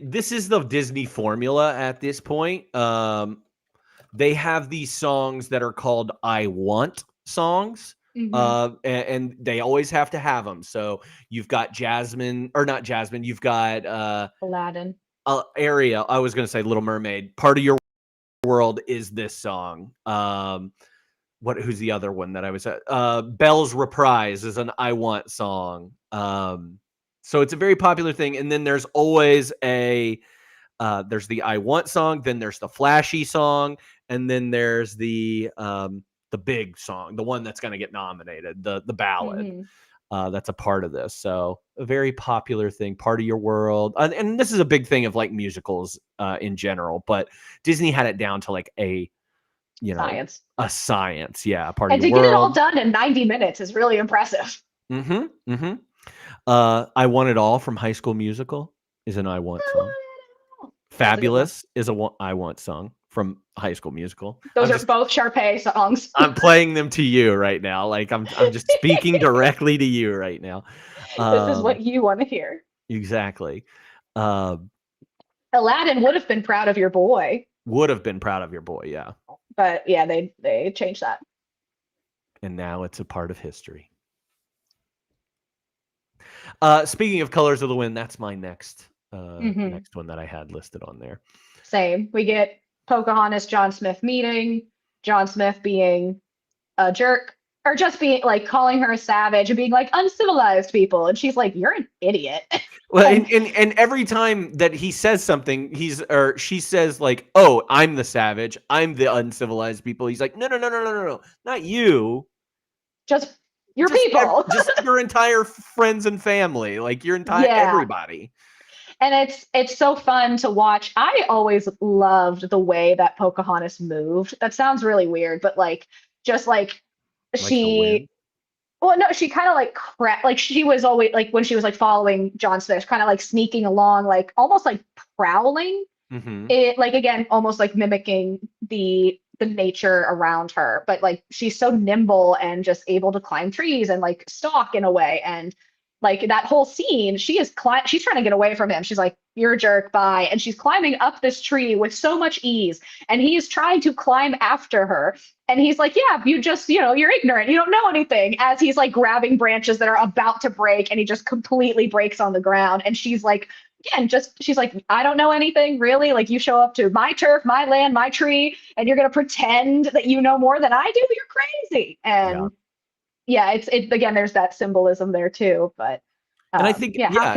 this is the Disney formula at this point. They have these songs that are called I Want songs. And they always have to have them. So you've got Jasmine, or not Jasmine, you've got Aladdin. Ariel. I was going to say Little Mermaid. Part of Your World is this song. Who's the other one that I was at? Belle's Reprise is an I Want song. So it's a very popular thing. And then there's always there's the I Want song, then there's the flashy song, and then there's the big song, the one that's going to get nominated, the ballad. That's a part of this. So a very popular thing, Part of Your World. And this is a big thing of like musicals in general, but Disney had it down to like a science. Yeah. Part of Your World. And to get it all done in 90 minutes is really impressive. I Want It All from High School Musical is an I Want song. Fabulous is a I Want song from High School Musical. Those are both Sharpay songs. I'm playing them to you right now. Like I'm just speaking directly to you right now. This is what you want to hear. Exactly. Aladdin would have been proud of your boy, Would have been proud of your boy, yeah. but yeah, they changed that. And now it's a part of history. Speaking of Colors of the Wind, that's my next next one that I had listed on there. Same. We get Pocahontas, John Smith meeting, John Smith being a jerk, or just being like calling her a savage and being like uncivilized people, and she's like, "You're an idiot." Well, and every time that he says something, she says like, "Oh, I'm the savage. I'm the uncivilized people." He's like, "No, not you. Just your people. Just your entire friends and family, like your entire everybody." And it's so fun to watch. I always loved the way that Pocahontas moved. That sounds really weird, but like just like she well no, she kind of like she was always like when she was like following John Smith, kind of like sneaking along, like almost like prowling. It like again, almost like mimicking the nature around her, but like she's so nimble and just able to climb trees and like stalk in a way. And like that whole scene, she's trying to get away from him. She's like, "You're a jerk, bye." And she's climbing up this tree with so much ease. And he is trying to climb after her. And he's like, "Yeah, you just, you're ignorant. You don't know anything." As he's like grabbing branches that are about to break, and he just completely breaks on the ground. And she's like, again, she's like, "I don't know anything, really. Like, you show up to my turf, my land, my tree, and you're going to pretend that you know more than I do? You're crazy." And yeah, it's again, there's that symbolism there too. But and I think, how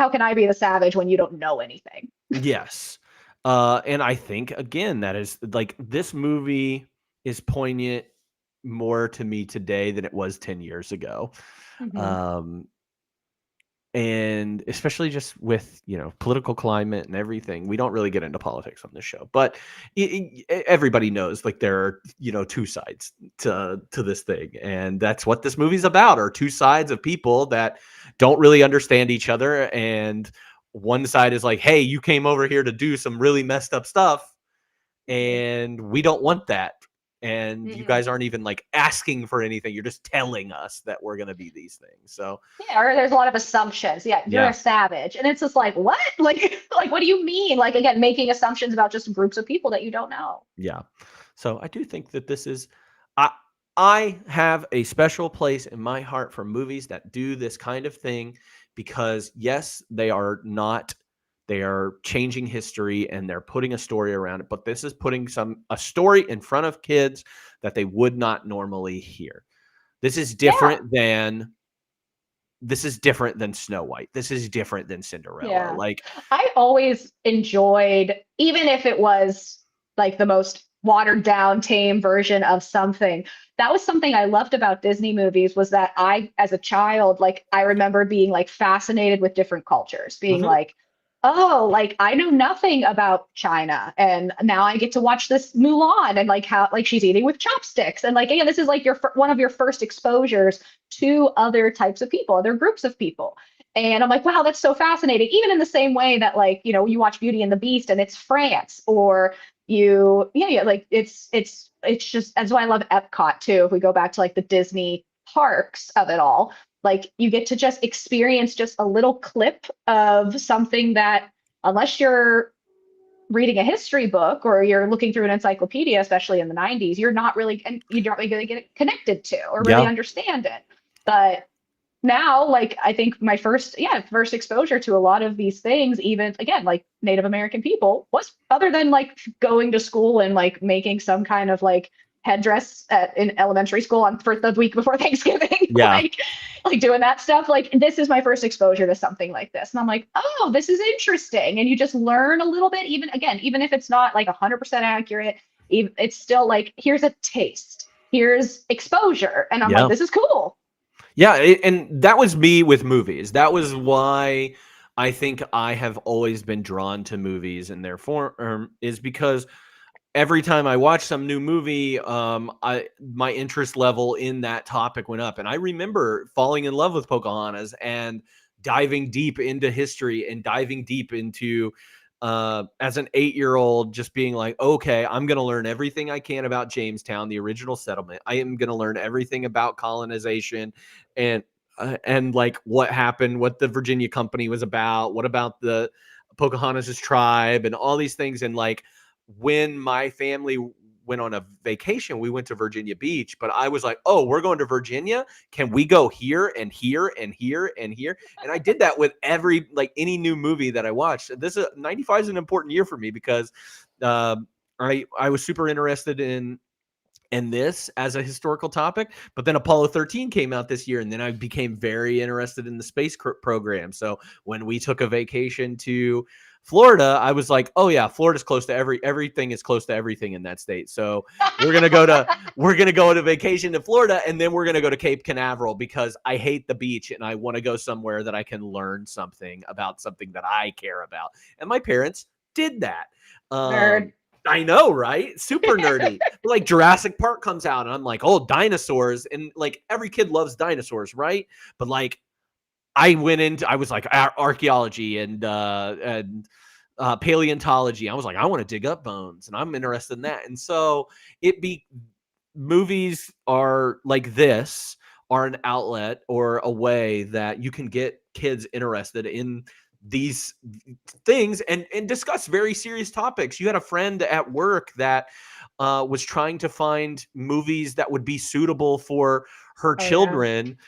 can I be the savage when you don't know anything? Yes. And I think again, that is like, this movie is poignant more to me today than it was 10 years ago. And especially just with, political climate and everything. We don't really get into politics on this show, but everybody knows like there are, two sides to this thing. And that's what this movie's about, are two sides of people that don't really understand each other. And one side is like, "Hey, you came over here to do some really messed up stuff, and we don't want that. And you guys aren't even like asking for anything. You're just telling us that we're going to be these things." So yeah, or there's a lot of assumptions. Yeah, you're a savage. And it's just like, what? Like what do you mean? Like, again, making assumptions about just groups of people that you don't know. Yeah. So I do think that this is, I have a special place in my heart for movies that do this kind of thing, because yes, they are changing history and they're putting a story around it, but this is putting a story in front of kids that they would not normally hear. This is different than Snow White. This is different than Cinderella. Yeah. Like, I always enjoyed, even if it was like the most watered down, tame version of something. That was something I loved about Disney movies, was that I, as a child, like I remember being like fascinated with different cultures, being like, "Oh, like I know nothing about China, and now I get to watch this Mulan, and like how like she's eating with chopsticks, and like, again, this is like one of your first exposures to other types of people, other groups of people." And I'm like, wow, that's so fascinating. Even in the same way that like, you watch Beauty and the Beast and it's France, or like it's just, that's why I love Epcot too. If we go back to like the Disney parks of it all, like you get to just experience just a little clip of something that, unless you're reading a history book or you're looking through an encyclopedia, especially in the 90s, you're not really going to get connected to or really understand it. But now, like, I think my first exposure to a lot of these things, even again, like Native American people, was other than like going to school and like making some kind of like headdress in elementary school for the week before Thanksgiving. Yeah. like doing that stuff. Like, this is my first exposure to something like this. And I'm like, oh, this is interesting. And you just learn a little bit, even if it's not like 100% accurate, it's still like, here's a taste, here's exposure. And I'm like, this is cool. Yeah, and that was me with movies. That was why I think I have always been drawn to movies in their form, is because every time I watch some new movie, my interest level in that topic went up. And I remember falling in love with Pocahontas and diving deep into history and diving deep into, as an 8-year-old, just being like, okay, I'm going to learn everything I can about Jamestown, the original settlement. I am going to learn everything about colonization. And and like what happened, what the Virginia Company was about, what about the Pocahontas' tribe, and all these things. And like when my family went on a vacation, we went to Virginia Beach, but I was like, oh, we're going to Virginia. Can we go here and here and here and here? And I did that with any new movie that I watched. 95 is an important year for me because I was super interested in this as a historical topic, but then Apollo 13 came out this year, and then I became very interested in the space program. So when we took a vacation to Florida, I was like, oh yeah, Florida's close to everything is close to everything in that state. So we're going to go on a vacation to Florida, and then we're going to go to Cape Canaveral because I hate the beach and I want to go somewhere that I can learn something about something that I care about. And my parents did that. Nerd. I know, right? Super nerdy. Like Jurassic Park comes out and I'm like, oh, dinosaurs. And like every kid loves dinosaurs, right? But like I was like archaeology and paleontology. I was like, I want to dig up bones and I'm interested in that. And so movies are like this are an outlet or a way that you can get kids interested in these things and discuss very serious topics. You had a friend at work that was trying to find movies that would be suitable for her children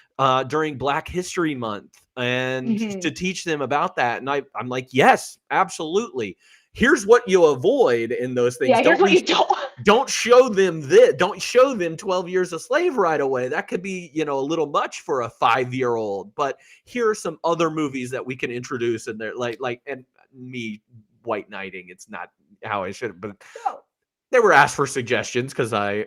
during Black History Month and to teach them about that. And I'm like, yes, absolutely. Here's what you avoid in those things. Yeah, here's what you don't show them this. Don't show them 12 Years a Slave right away. That could be, a little much for a 5-year-old. But here are some other movies that we can introduce in there, and me white knighting. It's not how I should, but they were asked for suggestions because I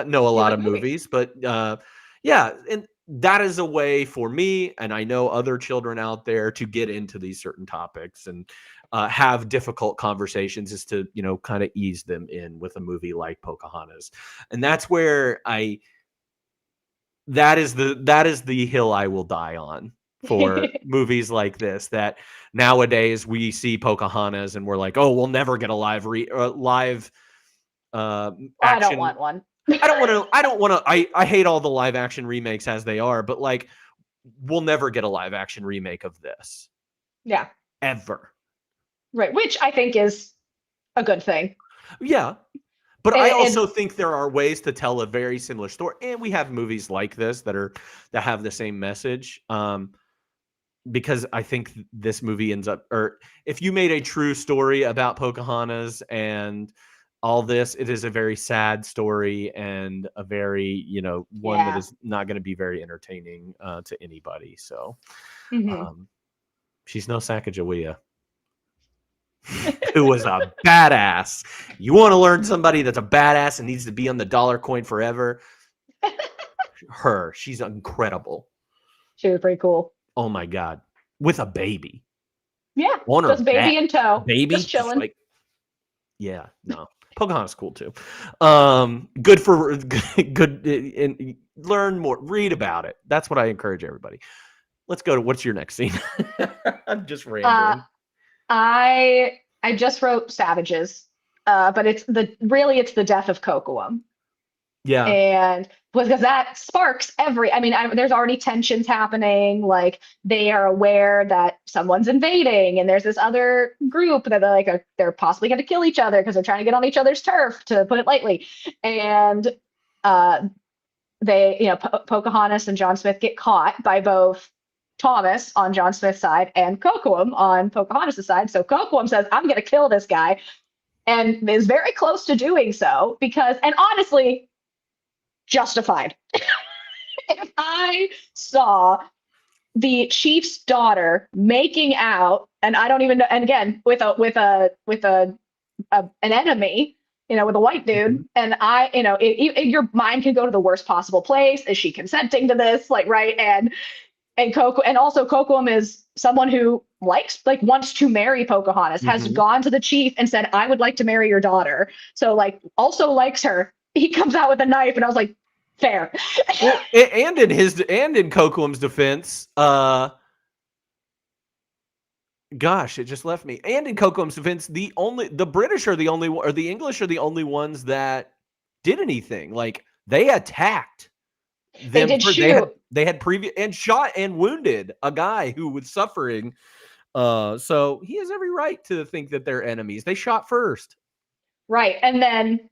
know a lot of movies. But and that is a way for me, and I know other children out there, to get into these certain topics and have difficult conversations, is to, kind of ease them in with a movie like Pocahontas. And that's where that is the hill I will die on for movies like this, that nowadays we see Pocahontas and we're like, oh, we'll never get a live action. I don't want one. I don't want to. I hate all the live action remakes as they are, but like, we'll never get a live action remake of this. Yeah. Ever. Right. Which I think is a good thing. Yeah. But I also think there are ways to tell a very similar story. And we have movies like this that have the same message. Because I think this movie ends up, or if you made a true story about Pocahontas and all this, it is a very sad story and a very, one that is not going to be very entertaining to anybody. So she's no Sacagawea, who was a badass. You want to learn somebody that's a badass and needs to be on the dollar coin forever? She's incredible. She was pretty cool. Oh my God. With a baby. Yeah. On just baby in tow. Baby. Just chilling. No. Pocahontas cool too. Good for good and learn more, read about it. That's what I encourage everybody. Let's go to what's your next scene? I'm just rambling. I just wrote Savages, but it's the death of Kocoum. Yeah. And because that sparks there's already tensions happening. Like, they are aware that someone's invading, and there's this other group that they're possibly going to kill each other because they're trying to get on each other's turf, to put it lightly. And Pocahontas and John Smith get caught by both Thomas on John Smith's side and Kocoum on Pocahontas' side. So Kocoum says, I'm going to kill this guy, and is very close to doing so and honestly, justified. If I saw the chief's daughter making out, and I don't even know, and again, with an enemy, with a white dude, and your mind can go to the worst possible place. Is she consenting to this? Right? And also Kocoum is someone who wants to marry Pocahontas, has gone to the chief and said, I would like to marry your daughter. So also likes her. He comes out with a knife, and I was like, fair. Well, and in Kocoum's defense, gosh, it just left me. And in Kocoum's defense, the British are the only, or the English are the only ones that did anything. Like, they attacked They did shoot. They had previous and shot and wounded a guy who was suffering. So he has every right to think that they're enemies. They shot first. Right. And then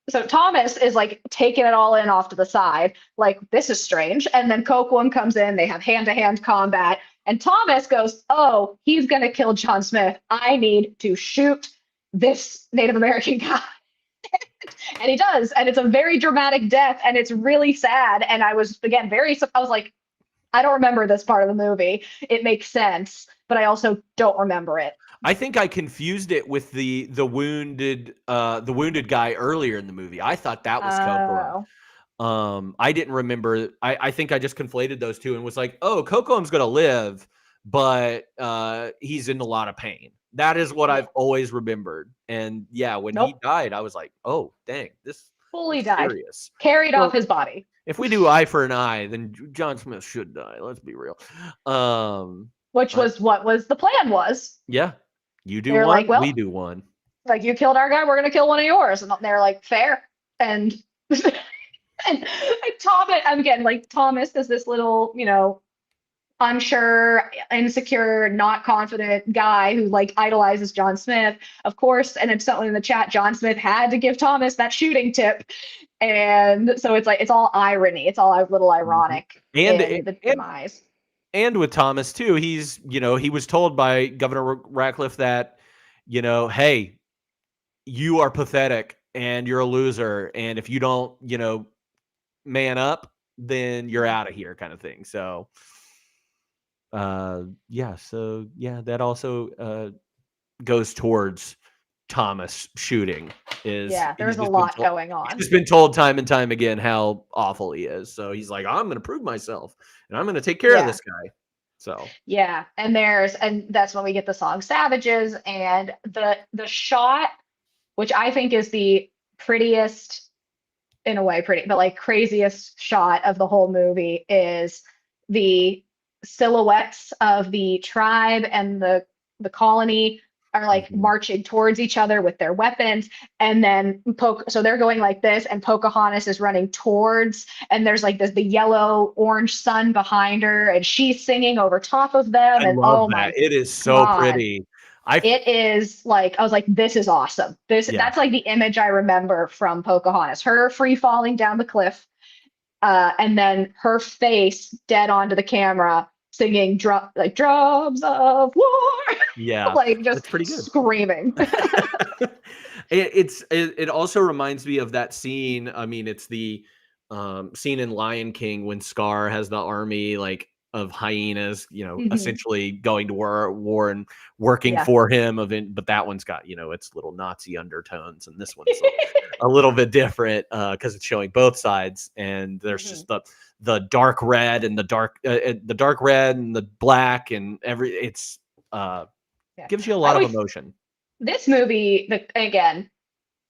so Thomas is like taking it all in off to the side, like, this is strange. And then Coquitlam comes in, they have hand-to-hand combat, and Thomas goes, oh, he's gonna kill John Smith. I need to shoot this Native American guy. And he does, and it's a very dramatic death, and it's really sad. And I was, again, I was like, I don't remember this part of the movie. It makes sense, but I also don't remember it. I think I confused it with the wounded guy earlier in the movie. I thought that was Coquitlam. I didn't remember. I think I just conflated those two and was like, oh, Coquitlam's gonna live, but he's in a lot of pain. That is what I've always remembered. And yeah, when he died, I was like, oh, dang, this fully died. Serious. Carried off his body. If we do eye for an eye, then John Smith should die. Let's be real. Which was what was the plan was. Yeah. You do they're one, like, well, we do one. Like, you killed our guy, we're gonna kill one of yours. And they're like, fair. And and Thomas, again, like, Thomas is this little, unsure, insecure, not confident guy who like idolizes John Smith, of course. And it's something in the chat, John Smith had to give Thomas that shooting tip. And so it's like, it's all irony. It's all a little ironic. And the demise. And with Thomas too, he's, he was told by Governor Ratcliffe that, hey, you are pathetic and you're a loser. And if you don't, man up, then you're out of here, kind of thing. So, that also goes towards Thomas shooting. There's a lot going on. He's been told time and time again how awful he is. So he's like, I'm going to prove myself and I'm going to take care of this guy. So and that's when we get the song Savages, and the shot, which I think is the prettiest, in a way pretty, but like craziest shot of the whole movie, is the silhouettes of the tribe and the colony are like marching towards each other with their weapons, and then so they're going like this, and Pocahontas is running towards, and there's like the yellow orange sun behind her, and she's singing over top of them. I love that. It is so pretty. It is like, I was like, this is awesome. That's like the image I remember from Pocahontas, her free falling down the cliff, and then her face dead onto the camera singing drums of war. Yeah, like just pretty good. Screaming. It also reminds me of that scene. I mean, it's the scene in Lion King when Scar has the army like of hyenas, essentially going to war and working for him. But that one's got its little Nazi undertones, and this one's a little bit different because it's showing both sides, and there's just the dark red and the dark red and the black and it's gives you a lot of emotion. This movie, again,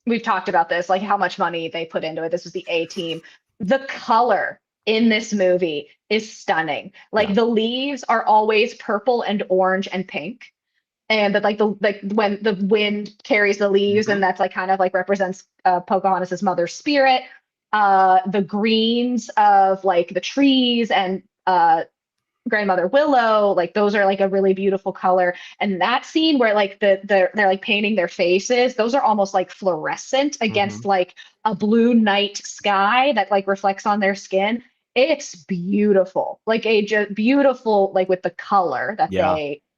we've talked about this, like how much money they put into it. This was the A-team. The color in this movie is stunning. Like the leaves are always purple and orange and pink. And that like when the wind carries the leaves, and that's like kind of like represents Pocahontas's mother's spirit. The greens of like the trees and Grandmother Willow, like those are like a really beautiful color. And that scene where like they're like painting their faces, those are almost like fluorescent against like a blue night sky that like reflects on their skin. It's beautiful, like just beautiful, like with the color that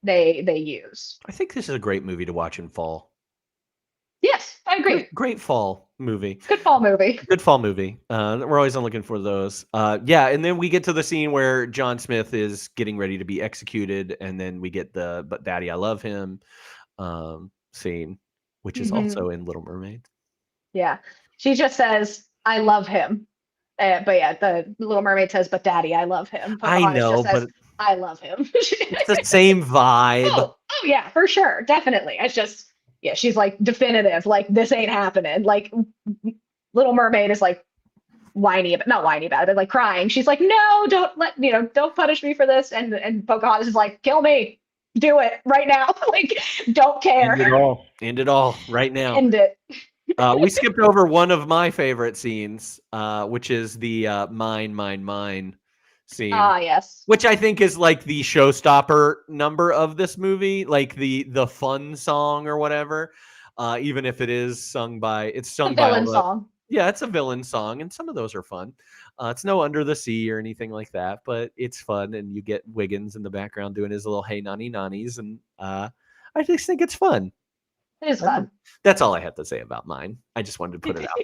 they use. I think this is a great movie to watch in fall. Yes, I agree. Great fall movie. Good fall movie. Good fall movie. We're always looking for those. And then we get to the scene where John Smith is getting ready to be executed, and then we get the "But Daddy, I Love Him" scene, which is also in Little Mermaid. Yeah, she just says, "I love him," but the Little Mermaid says, "But Daddy, I love him." Pocahontas I know, but I love him. It's the same vibe. Oh yeah, for sure, definitely. It's just. Yeah, she's like definitive, like this ain't happening. Like Little Mermaid is like not whiny about it, but like crying. She's like, no, don't punish me for this. And Pocahontas is like, kill me, do it right now. Like, don't care. End it all right now. End it. We skipped over one of my favorite scenes, which is the mine, mine, mine scene. Yes. Which I think is like the showstopper number of this movie, like the fun song or whatever. Even if it is sung by, it's sung by villain song. Yeah, it's a villain song, and some of those are fun. It's no Under the Sea or anything like that, but it's fun, and you get Wiggins in the background doing his little hey nanny nannies, and I just think it's fun. It is fun. That's all I had to say about mine. I just wanted to put it out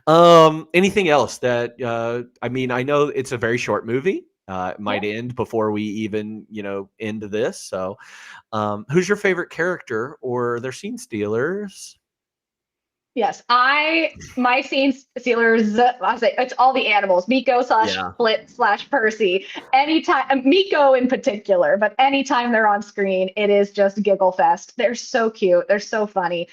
there. Anything else that I mean, I know it's a very short movie. It might end before we even, end this. So, who's your favorite character or their scene stealers? Yes, my scene stealers. I say it's all the animals. Miko / Split / Percy. Anytime Miko in particular, but anytime they're on screen, it is just giggle fest. They're so cute. They're so funny.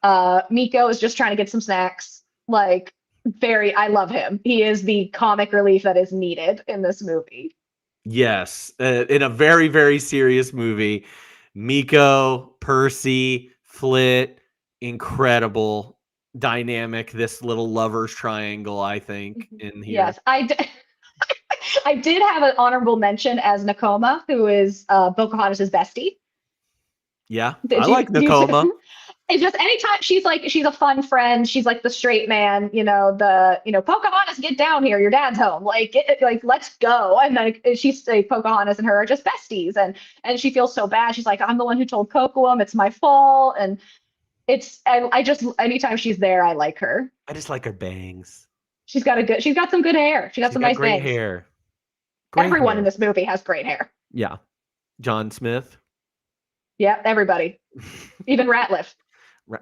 Miko is just trying to get some snacks. Like I love him. He is the comic relief that is needed in this movie. Yes, in a very, very serious movie, Miko, Percy, Flit, incredible dynamic. This little lovers triangle, I think, in here. Yes, I did have an honorable mention as Nakoma, who is Pocahontas' bestie. Yeah, I like Nakoma. It's just anytime she's a fun friend. She's like the straight man, Pocahontas, get down here. Your dad's home. Let's go. And then she's Pocahontas and her are just besties. And she feels so bad. She's like, I'm the one who told Kocoum. It's my fault. And I just, anytime she's there, I like her. I just like her bangs. She's got some good hair. She's got some nice great bangs. hair. Everyone in this movie has great hair. Yeah. John Smith. Yeah, everybody. Even Ratliff.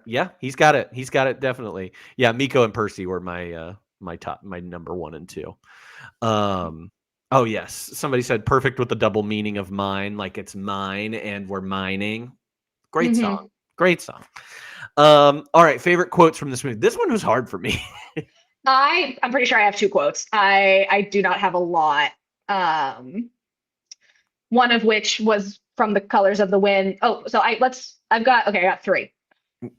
Yeah, he's got it. He's got it, definitely. Yeah, Miko and Percy were my my number 1 and 2. Oh yes, somebody said perfect with the double meaning of mine, like it's mine and we're mining. Great song. Great song. All right, favorite quotes from this movie. This one was hard for me. I'm pretty sure I have 2 quotes. I do not have a lot. One of which was from The Colors of the Wind. Oh, so I got 3.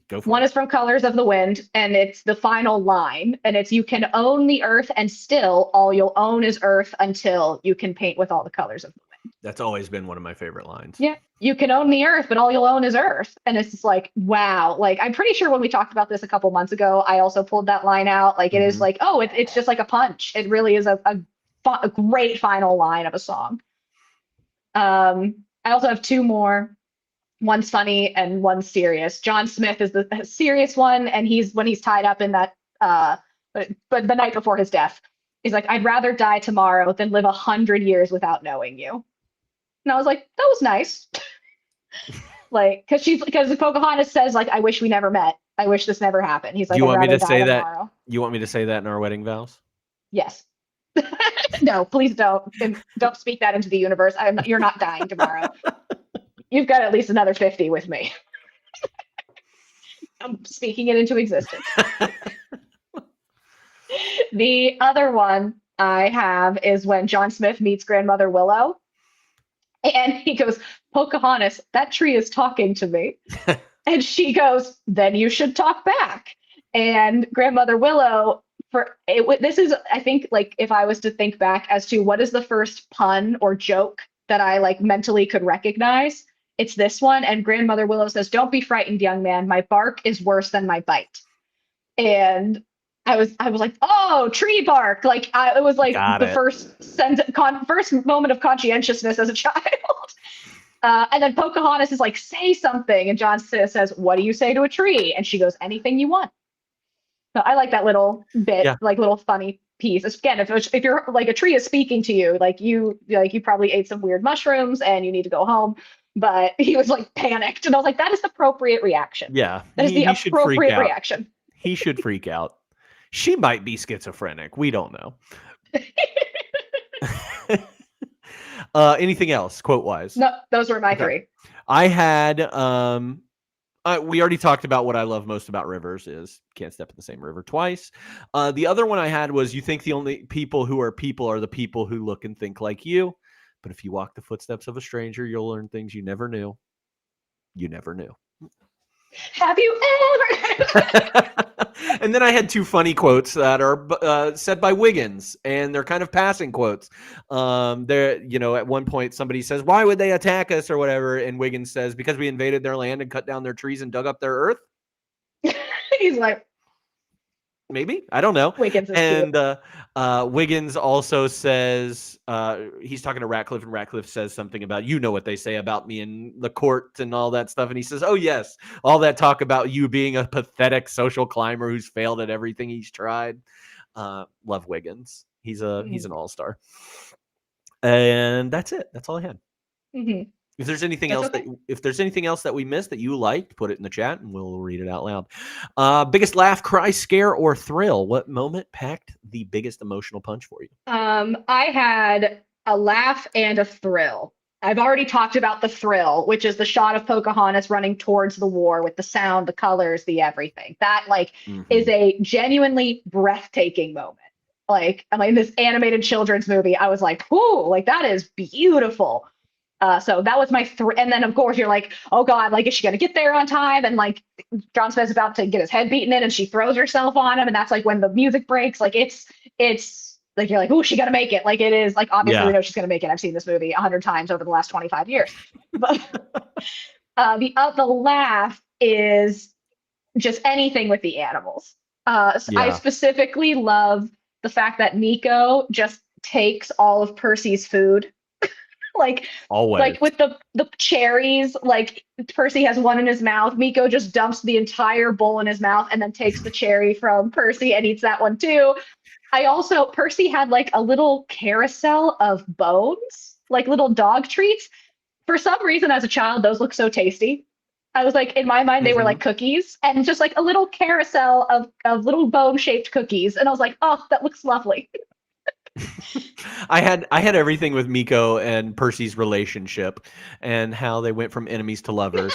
Go for One it. is from Colors of the Wind, and it's the final line, and it's, you can own the earth, and still all you'll own is earth until you can paint with all the colors of the wind. That's always been one of my favorite lines. Yeah, you can own the earth, but all you'll own is earth. And it's just like, wow. Like, I'm pretty sure when we talked about this a couple months ago, I also pulled that line out. Like, it is like, oh, it's just like a punch. It really is a great final line of a song. I also have 2 more. One's funny and one's serious. John Smith is the serious one, and when he's tied up in that but the night before his death, he's like, I'd rather die tomorrow than live 100 years without knowing you. And I was like, that was nice. Because Pocahontas says, like, I wish we never met. I wish this never happened. He's like, you want me to say tomorrow. that? You want me to say that in our wedding vows? Yes. No, please don't. And don't speak that into the universe. You're not dying tomorrow. You've got at least another 50 with me. I'm speaking it into existence. The other one I have is when John Smith meets Grandmother Willow. And he goes, Pocahontas, that tree is talking to me. And she goes, then you should talk back. And Grandmother Willow, this is, I think, like, if I was to think back as to what is the first pun or joke that I like mentally could recognize, it's this one. And Grandmother Willow says, don't be frightened, young man. My bark is worse than my bite. And I was like, oh, tree bark. Like, it was like first moment of conscientiousness as a child. And then Pocahontas is like, say something. And John says, what do you say to a tree? And she goes, anything you want. So I like that little bit, like little funny piece. Again, if you're like, a tree is speaking to you, you probably ate some weird mushrooms and you need to go home. But he was like panicked. And I was like, that is the appropriate reaction. Yeah. That is the appropriate reaction. He should freak out. She might be schizophrenic. We don't know. Anything else, quote-wise? No, those were my 3. I had, we already talked about what I love most about rivers is can't step in the same river twice. The other one I had was, you think the only people who are people are the people who look and think like you. But if you walk the footsteps of a stranger, you'll learn things you never knew. You never knew. Have you ever? And then I had two funny quotes that are said by Wiggins, and they're kind of passing quotes. There, at one point somebody says, "Why would they attack us?" or whatever, and Wiggins says, "Because we invaded their land and cut down their trees and dug up their earth." He's like, maybe, I don't know. Wiggins is And Wiggins also says he's talking to Ratcliffe, and Ratcliffe says something about, "You know what they say about me in the court and all that stuff," and he says, "Oh yes, all that talk about you being a pathetic social climber who's failed at everything he's tried." Love Wiggins. He's an all-star. And that's it. That's all I had. Mm-hmm. If there's anything else that we missed that you liked, put it in the chat and we'll read it out loud. Biggest laugh, cry, scare, or thrill? What moment packed the biggest emotional punch for you? I had a laugh and a thrill. I've already talked about the thrill, which is the shot of Pocahontas running towards the war with the sound, the colors, the everything. That is a genuinely breathtaking moment. In this animated children's movie, I was like, "Ooh, that is beautiful." So that was my and then of course you're like, "Oh God, is she gonna get there on time?" And John Smith's about to get his head beaten in, and she throws herself on him, and that's when the music breaks. It's you're like, "Oh, she gonna make it!" It is obviously we know she's gonna make it. I've seen this movie 100 times over the last 25 years. But the laugh is just anything with the animals. I specifically love the fact that Miko just takes all of Percy's food. Always. With the cherries, Percy has one in his mouth. Miko just dumps the entire bowl in his mouth and then takes the cherry from Percy and eats that one too. Percy had a little carousel of bones, little dog treats. For some reason, as a child, those look so tasty. I was in my mind, they were like cookies, and just a little carousel of little bone-shaped cookies. And I was like, "Oh, that looks lovely." I had everything with Miko and Percy's relationship and how they went from enemies to lovers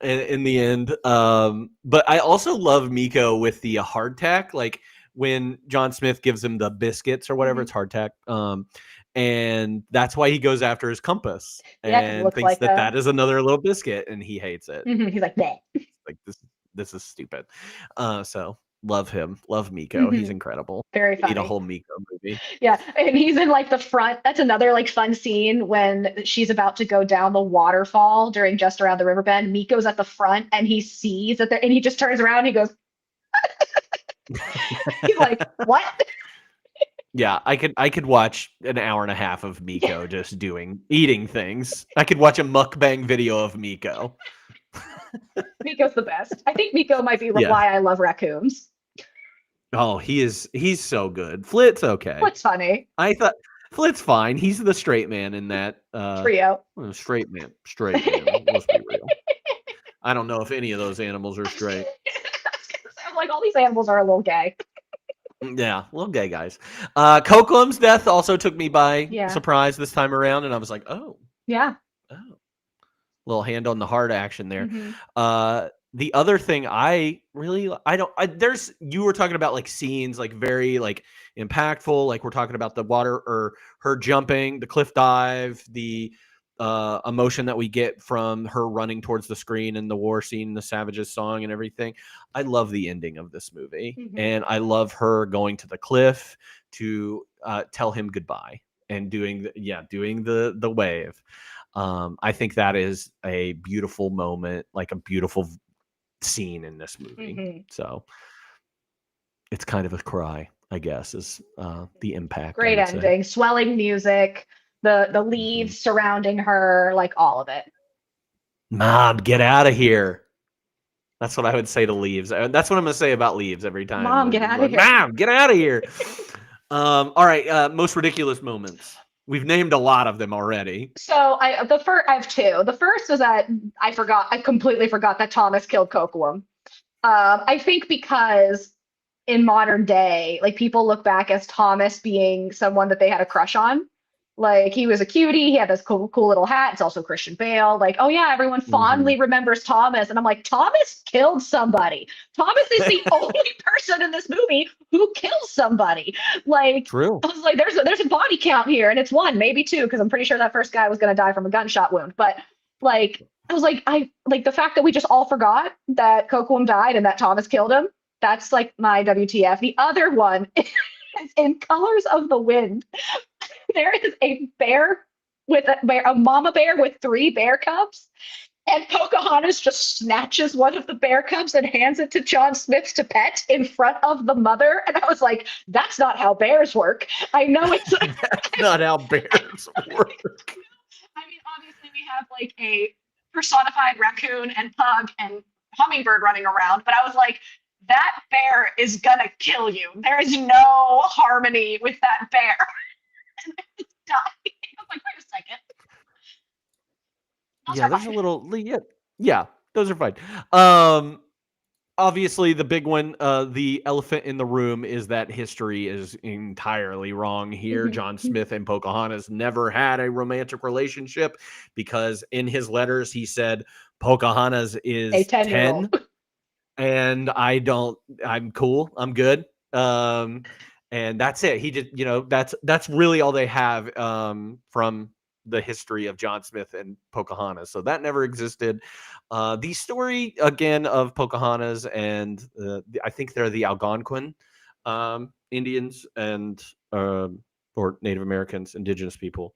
in the end. But I also love Miko with the hardtack, when John Smith gives him the biscuits or whatever, it's hardtack. And that's why he goes after his compass and thinks that is another little biscuit, and he hates it. He's like, "Bleh." This is stupid. So love him. Love Miko. He's incredible. Very funny. Need a whole Miko movie. Yeah, and he's in the front. That's another fun scene when she's about to go down the waterfall during Just Around the River Bend. Miko's at the front, and he sees that and he just turns around and he goes, he's like, "What?" Yeah, I could watch an hour and a half of Miko just eating things. I could watch a mukbang video of Miko. Miko's the best. I think Miko might be why I love raccoons. Oh, he's so good. Flit's okay. Flit's funny. I thought Flit's fine. He's the straight man in that trio. Straight man. Let's be real. I don't know if any of those animals are straight. I'm all these animals are a little gay. Yeah, little gay guys. Coquelump's death also took me by surprise this time around, and I was like, "Oh, yeah, little hand on the heart action there." The other thing you were talking about scenes very impactful, we're talking about the water or her jumping, the cliff dive, the emotion that we get from her running towards the screen and the war scene, the Savages song and everything. I love the ending of this movie, and I love her going to the cliff to tell him goodbye and doing the wave. I think that is a beautiful moment, a beautiful scene in this movie. So it's kind of a cry, I guess, is the impact. Great ending, swelling music, the leaves surrounding her, all of it. Mom, get out of here. That's what I would say to leaves. That's what I'm going to say about leaves every time. Mom, get out of here. Mom, get out of here. All right, most ridiculous moments. We've named a lot of them already. So I have two. The first is that I completely forgot that Thomas killed Coquelin. I think because in modern day, people look back as Thomas being someone that they had a crush on. He was a cutie. He had this cool little hat. It's also Christian Bale. Oh yeah, everyone fondly remembers Thomas. And I'm like, Thomas killed somebody. Thomas is the only person in this movie who kills somebody. True. I was like, there's a body count here, and it's one, maybe two, because I'm pretty sure that first guy was going to die from a gunshot wound. But I was like, I like the fact that we just all forgot that Kocoum died and that Thomas killed him. That's like my WTF. The other one is in Colors of the Wind. There is a bear a mama bear with 3 bear cubs, and Pocahontas just snatches one of the bear cubs and hands it to John Smith to pet in front of the mother. And I was like, that's not how bears work. I know it's That's not how bears work. I mean, obviously we have like a personified raccoon and pug and hummingbird running around, but I was like, that bear is gonna kill you. There is no harmony with that bear. And I was dying. I was like, wait a second. Those Yeah, are there's a fine. little yeah, those are fine. Obviously the big one, the elephant in the room is that history is entirely wrong here. John Smith and Pocahontas never had a romantic relationship because in his letters he said Pocahontas A is 10-year-old. 10 and I'm cool. I'm good. And that's it. He just, that's really all they have from the history of John Smith and Pocahontas. So that never existed. The story again of Pocahontas and I think they're the Algonquin Indians and or Native Americans, indigenous people,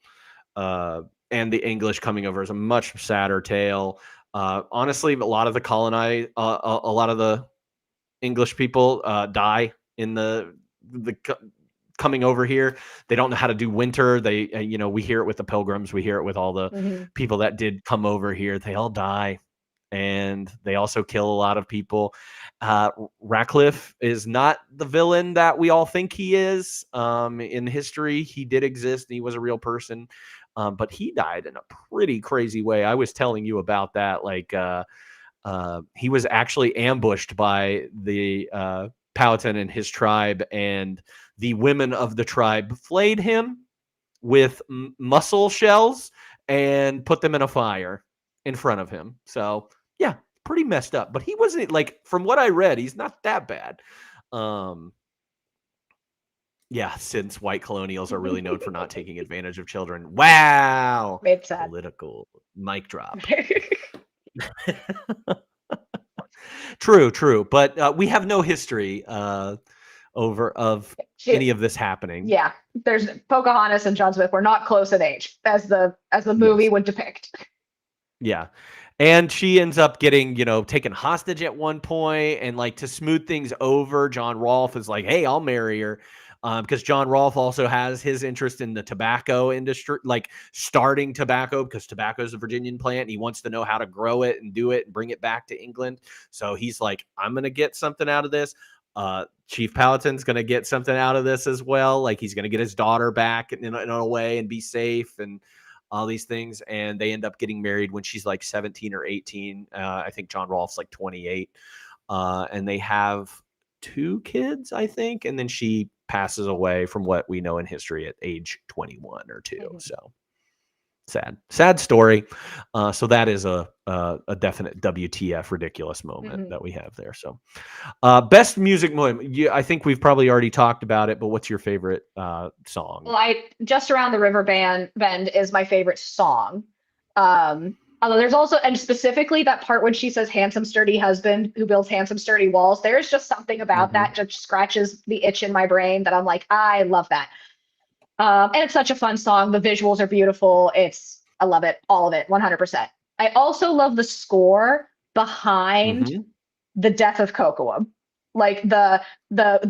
and the English coming over is a much sadder tale. Honestly, a lot of a lot of the English people die in the coming over here. They don't know how to do winter. They, we hear it with the Pilgrims. We hear it with all the people that did come over here. They all die, and they also kill a lot of people. Ratcliffe is not the villain that we all think he is. In history, he did exist, and he was a real person. But he died in a pretty crazy way. I was telling you about that. Like, he was actually ambushed by the Powhatan and his tribe, and the women of the tribe flayed him with mussel shells and put them in a fire in front of him. So, yeah, pretty messed up. But he wasn't, like, from what I read, he's not that bad. Yeah, since white colonials are really known for not taking advantage of children. Wow. It's sad. Political mic drop. True. But we have no history over of any of this happening. Yeah, there's Pocahontas and John Smith were not close in age, as the movie would depict. Yeah. And she ends up getting, taken hostage at one point, and like to smooth things over, John Rolfe is like, hey, I'll marry her. Because John Rolfe also has his interest in the tobacco industry, like starting tobacco, because tobacco is a Virginian plant. And he wants to know how to grow it and do it and bring it back to England. So he's like, I'm going to get something out of this. Chief Powhatan's going to get something out of this as well. Like he's going to get his daughter back in a way and be safe and all these things. And they end up getting married when she's like 17 or 18. I think John Rolfe's like 28. And they have 2 kids, I think. And then she passes away from what we know in history at age 21 or 2. So sad story. So that is a definite WTF ridiculous moment that we have there. So best music moment. I think we've probably already talked about it, but what's your favorite song? Well, Just Around the River Bend is my favorite song. Although there's also, and specifically that part when she says handsome, sturdy husband who builds handsome, sturdy walls, there's just something about that just scratches the itch in my brain that I'm like, I love that. And it's such a fun song. The visuals are beautiful. I love it. All of it, 100%. I also love the score behind the death of Kocoum. Like the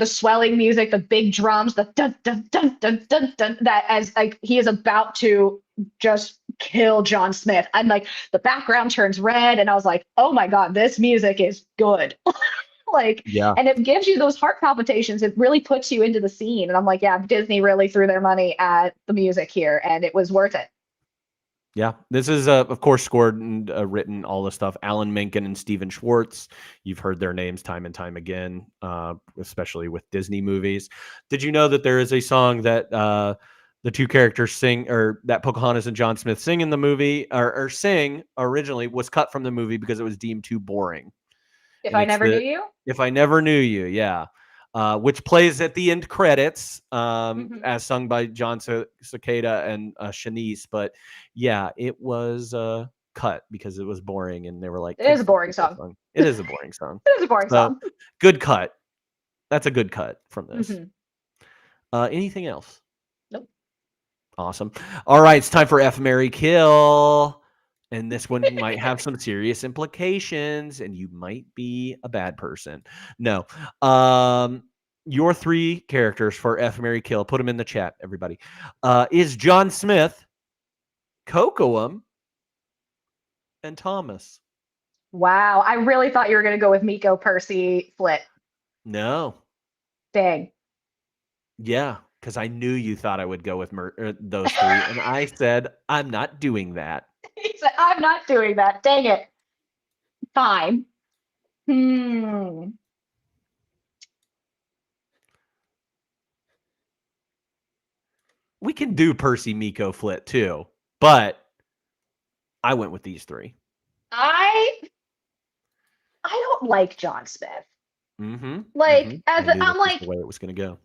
swelling music, the big drums, the dun dun dun dun dun dun, that as like he is about to just kill John Smith. I'm like, the background turns red, and I was like, oh my God, this music is good. Like, yeah. And it gives you those heart palpitations. It really puts you into the scene. And I'm like, yeah, Disney really threw their money at the music here, and it was worth it. Yeah, this is, of course, scored and written, all the stuff. Alan Menken and Stephen Schwartz. You've heard their names time and time again, especially with Disney movies. Did you know that there is a song that the 2 characters sing, or that Pocahontas and John Smith sing in the movie, or sing originally, was cut from the movie because it was deemed too boring? If I Never Knew You? If I Never Knew You, yeah. Which plays at the end credits, as sung by John Cicada and Shanice. But yeah, it was cut because it was boring, and they were like, It is a boring song. It is a boring song. It is a boring song. Good cut. That's a good cut from this. Mm-hmm. Anything else? Nope. Awesome. All right, it's time for F, Marry, Kill. And this one might have some serious implications, and you might be a bad person. No. Your 3 characters for F, Marry, Kill, put them in the chat, everybody. Is John Smith, Cocoam, and Thomas. Wow. I really thought you were going to go with Miko, Percy, Flit. No. Dang. Yeah, because I knew you thought I would go with those 3, and I said, I'm not doing that. He said, I'm not doing that. Dang it. Fine. We can do Percy, Miko, Flit too, but I went with these 3. I don't like John Smith. Mm-hmm. Like, Mm-hmm. I'm like, the way it was going to go.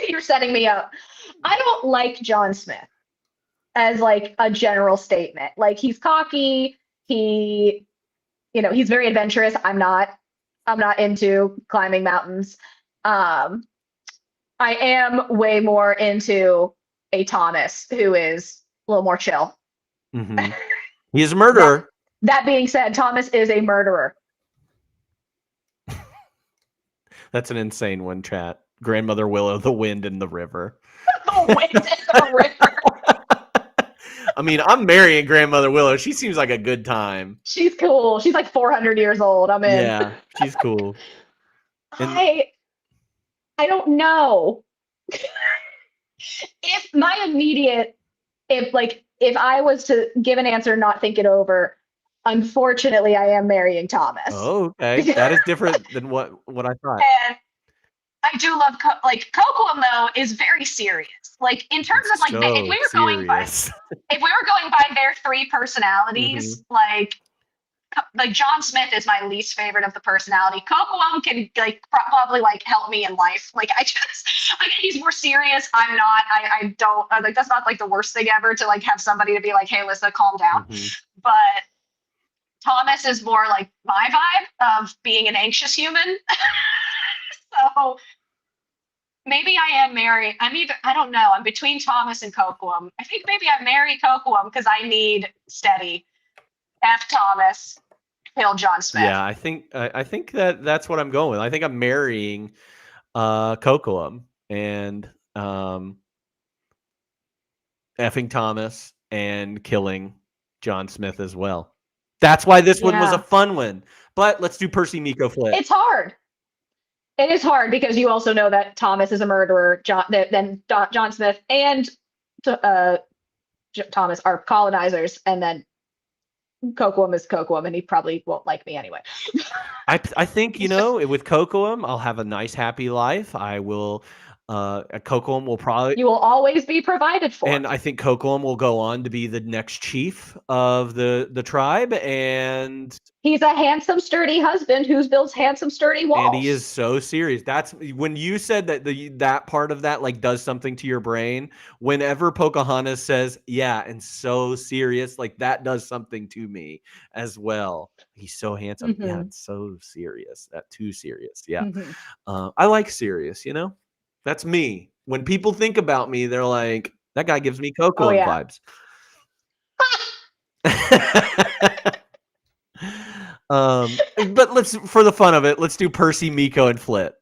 You're setting me up. I don't like John Smith as like a general statement. Like, he's cocky. He's very adventurous. I'm not into climbing mountains. I am way more into a Thomas who is a little more chill. Mm-hmm. He is a murderer. That being said, Thomas is a murderer. That's an insane one, chat. Grandmother Willow, the wind and the river. The wind and the river. I mean, I'm marrying Grandmother Willow. She seems like a good time. She's cool. She's like 400 years old. I'm in. Yeah, she's cool. I don't know. If I was to give an answer and not think it over, unfortunately, I am marrying Thomas. Oh, okay. That is different than what I thought. And I do love Cocoam though is very serious. Like, in terms of like so if we were going by their 3 personalities, like John Smith is my least favorite of the personality. Cocoam can probably help me in life. Like, he's more serious. I'm not. I don't like, that's not like the worst thing ever to have somebody to be like, hey, Alyssa, calm down. Mm-hmm. But Thomas is more like my vibe of being an anxious human. So maybe I am married. I don't know. I'm between Thomas and Cocoam. I think maybe I marry Cocoam because I need steady. F Thomas, kill John Smith. Yeah, I think that's what I'm going with. I think I'm marrying Cocoam and effing Thomas and killing John Smith as well. That's why this one was a fun one. But let's do Percy, Miko, Flit. It's hard. It is hard because you also know that Thomas is a murderer. John Smith and Thomas are colonizers, and then Cocoam is Cocoam, and he probably won't like me anyway. I think, with Cocoam, I'll have a nice, happy life. I will. Cocoam will probably. You will always be provided for. And I think Cocoam will go on to be the next chief of the tribe, and he's a handsome, sturdy husband who builds handsome, sturdy walls. And he is so serious. That's when you said that that part of that does something to your brain. Whenever Pocahontas says, "Yeah," and so serious, that does something to me as well. He's so handsome. Mm-hmm. Yeah, it's so serious. That too serious. Yeah, I like serious. That's me. When people think about me, they're like, that guy gives me Cocoam vibes. But for the fun of it, let's do Percy, Miko, and Flit.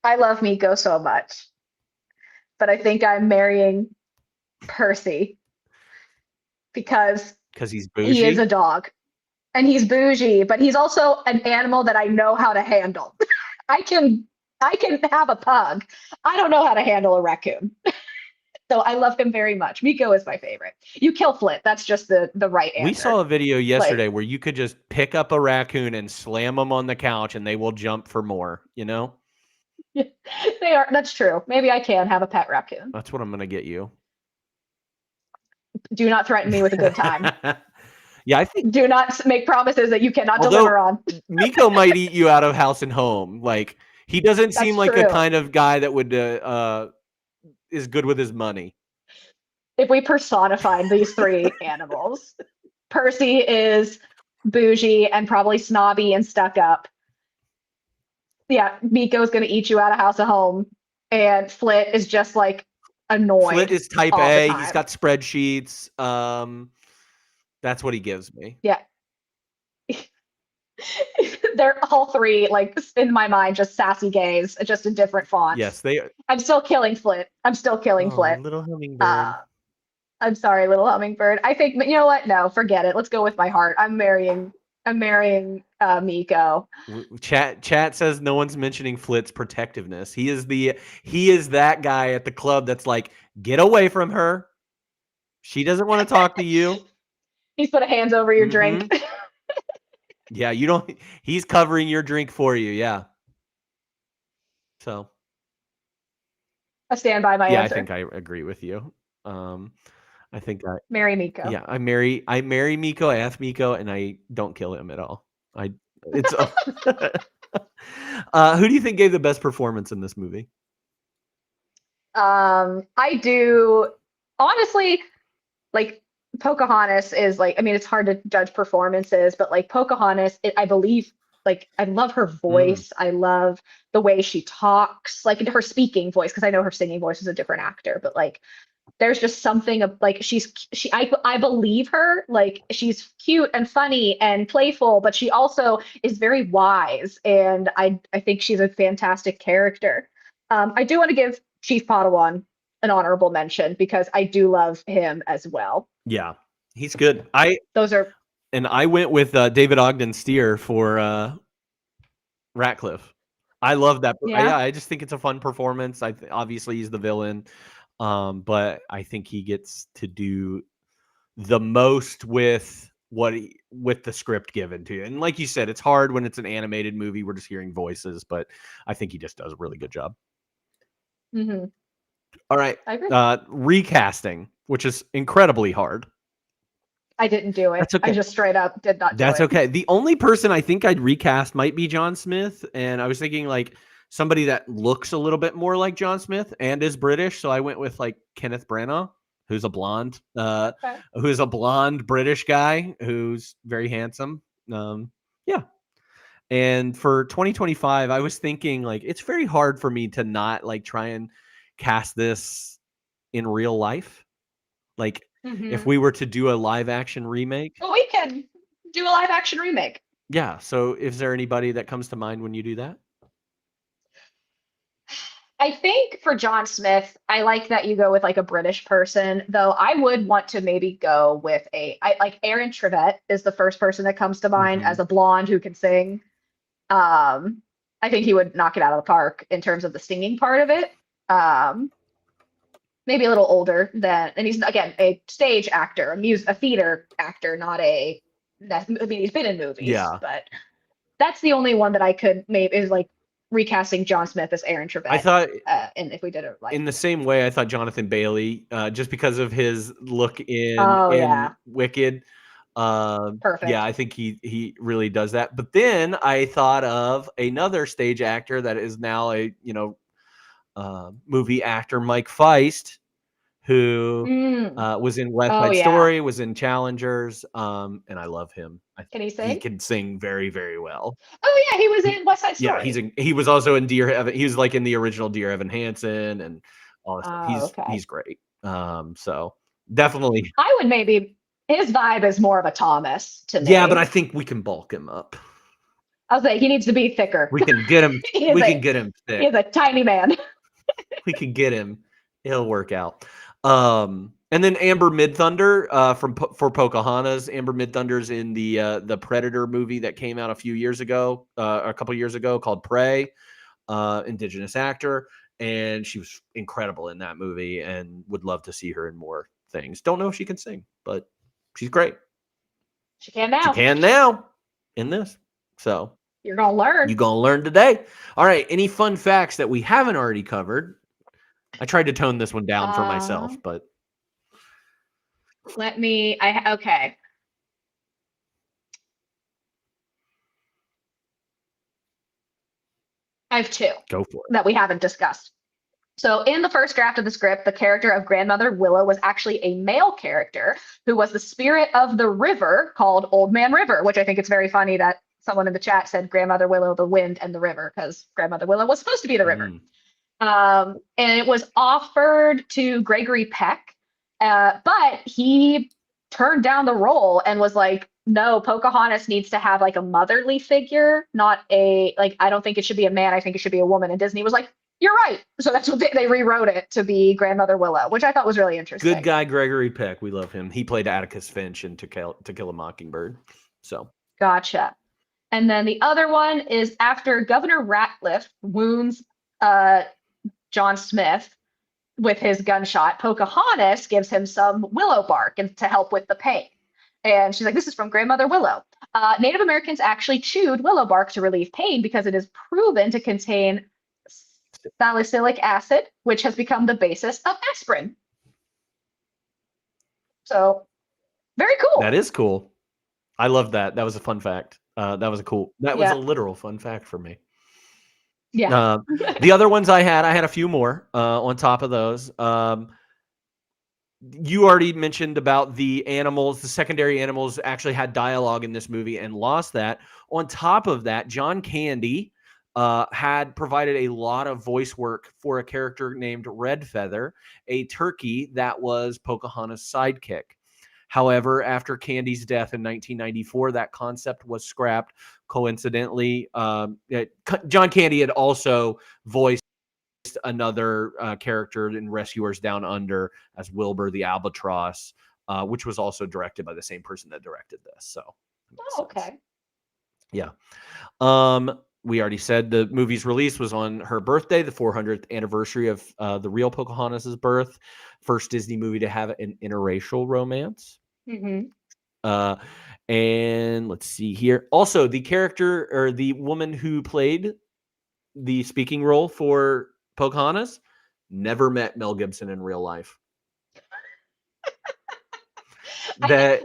I love Miko so much, but I think I'm marrying Percy because he's bougie. He is a dog. And he's bougie, but he's also an animal that I know how to handle. I can have a pug. I don't know how to handle a raccoon. So I love him very much. Miko is my favorite. You kill Flit. That's just the right answer. We saw a video yesterday where you could just pick up a raccoon and slam them on the couch and they will jump for more, They are. That's true. Maybe I can have a pet raccoon. That's what I'm going to get you. Do not threaten me with a good time. Yeah, I think. Do not make promises that you cannot deliver on. Miko might eat you out of house and home. He doesn't seem like a true. kind of guy that would is good with his money. If we personified these three animals, Percy is bougie and probably snobby and stuck up. Yeah, Miko's gonna eat you out of house of home, and Flit is just like annoyed. Flit is type all the A. time. He's got spreadsheets. That's what he gives me. Yeah. They're all three, like, in my mind, just sassy gays, just in different fonts. Yes, they are. I'm still killing Flit. Flit. Little hummingbird. I'm sorry, little hummingbird. I think, but you know what? No, forget it. Let's go with my heart. I'm marrying Miko. Chat says no one's mentioning Flit's protectiveness. He is that guy at the club that's like, get away from her. She doesn't want to talk to you. He's put hands over your drink. Yeah, you don't. He's covering your drink for you. Yeah. So. I stand by my answer. Yeah, I think I agree with you. I think I marry Miko. Yeah, I marry Miko. I ask Miko, and I don't kill him at all. It's. Who do you think gave the best performance in this movie? I do honestly, like, Pocahontas is like, I mean, it's hard to judge performances, but like Pocahontas, I believe, like, I love her voice. I love the way she talks, like her speaking voice, because I know her singing voice is a different actor, but like there's just something of like I believe her. Like, she's cute and funny and playful, but she also is very wise, and I think she's a fantastic character. I do want to give Chief Padawan an honorable mention because I do love him as well. Yeah, he's good. I went with David Ogden Stier for Ratcliffe. I love that. Yeah, I just think it's a fun performance. Obviously he's the villain, but I think he gets to do the most with the script given to you. And like you said, it's hard when it's an animated movie. We're just hearing voices, but I think he just does a really good job. Mm-hmm. All right. Recasting, which is incredibly hard. I didn't do it. Okay. I just straight up did not do it. That's okay. The only person I think I'd recast might be John Smith. And I was thinking like somebody that looks a little bit more like John Smith and is British. So I went with like Kenneth Branagh, who's a blonde, who's a blonde British guy who's very handsome. Yeah. And for 2025, I was thinking like it's very hard for me to not like try and cast this in real life. Like if we were to do a live action remake. Well, we can do a live action remake. Yeah. So is there anybody that comes to mind when you do that? I think for John Smith, I like that you go with like a British person, though I would want to maybe go with like Aaron Trevett is the first person that comes to mind as a blonde who can sing. I think he would knock it out of the park in terms of the singing part of it. Maybe a little older and he's again a stage actor, a theater actor, not I mean, he's been in movies, but that's the only one that I could maybe is like recasting John Smith as Aaron Trevett. I thought, and if we did it like in the same way, I thought Jonathan Bailey, just because of his look in Wicked. Perfect. Yeah, I think he really does that. But then I thought of another stage actor that is now a movie actor, Mike Feist, who was in West Side Story, was in Challengers, and I love him. Can he sing? He can sing very, very well. Oh yeah, he was in West Side Story. Yeah, he was also in Dear Evan. He was like in the original Dear Evan Hansen and all this stuff. He's great. So definitely, I would maybe. His vibe is more of a Thomas to me. Yeah, but I think we can bulk him up. I was like, he needs to be thicker. We can get him. We can get him thick. He's a tiny man. We can get him. It'll work out. And then Amber Midthunder for Pocahontas. Amber Midthunder's in the Predator movie that came out a couple years ago called Prey. Indigenous actor, and she was incredible in that movie, and would love to see her in more things. Don't know if she can sing, but she's great. She can now. She can now in this. So you're gonna learn. You're gonna learn today. All right. Any fun facts that we haven't already covered? I tried to tone this one down for myself, but okay. I have two Go for it. that we haven't discussed. So in the first draft of the script, the character of Grandmother Willow was actually a male character who was the spirit of the river called Old Man River, which I think it's very funny that someone in the chat said Grandmother Willow, the wind and the river, because Grandmother Willow was supposed to be the river. And it was offered to Gregory Peck, but he turned down the role and was like, no, Pocahontas needs to have like a motherly figure, not a, like, I don't think it should be a man. I think it should be a woman. And Disney was like, you're right. So that's what they rewrote it to be Grandmother Willow, which I thought was really interesting. Good guy, Gregory Peck. We love him. He played Atticus Finch in To Kill a Mockingbird. So Gotcha. And then the other one is after Governor Ratcliffe wounds John Smith with his gunshot, Pocahontas gives him some willow bark and to help with the pain. And she's like, this is from Grandmother Willow. Native Americans actually chewed willow bark to relieve pain because it is proven to contain salicylic acid, which has become the basis of aspirin. So very cool. that is cool. I love that. That was a fun fact. That was a literal fun fact for me. Yeah. The other ones I had a few more on top of those. You already mentioned about the animals. The secondary animals actually had dialogue in this movie and lost that. On top of that, John Candy had provided a lot of voice work for a character named Red Feather, a turkey that was Pocahontas' sidekick. However, after Candy's death in 1994, that concept was scrapped. Coincidentally, John Candy had also voiced another character in Rescuers Down Under as Wilbur the Albatross, which was also directed by the same person that directed this. So, Okay. Yeah. We already said the movie's release was on her birthday, the 400th anniversary of the real Pocahontas' birth. First Disney movie to have an interracial romance. And let's see here. Also, the character or the woman who played the speaking role for Pocahontas never met Mel Gibson in real life.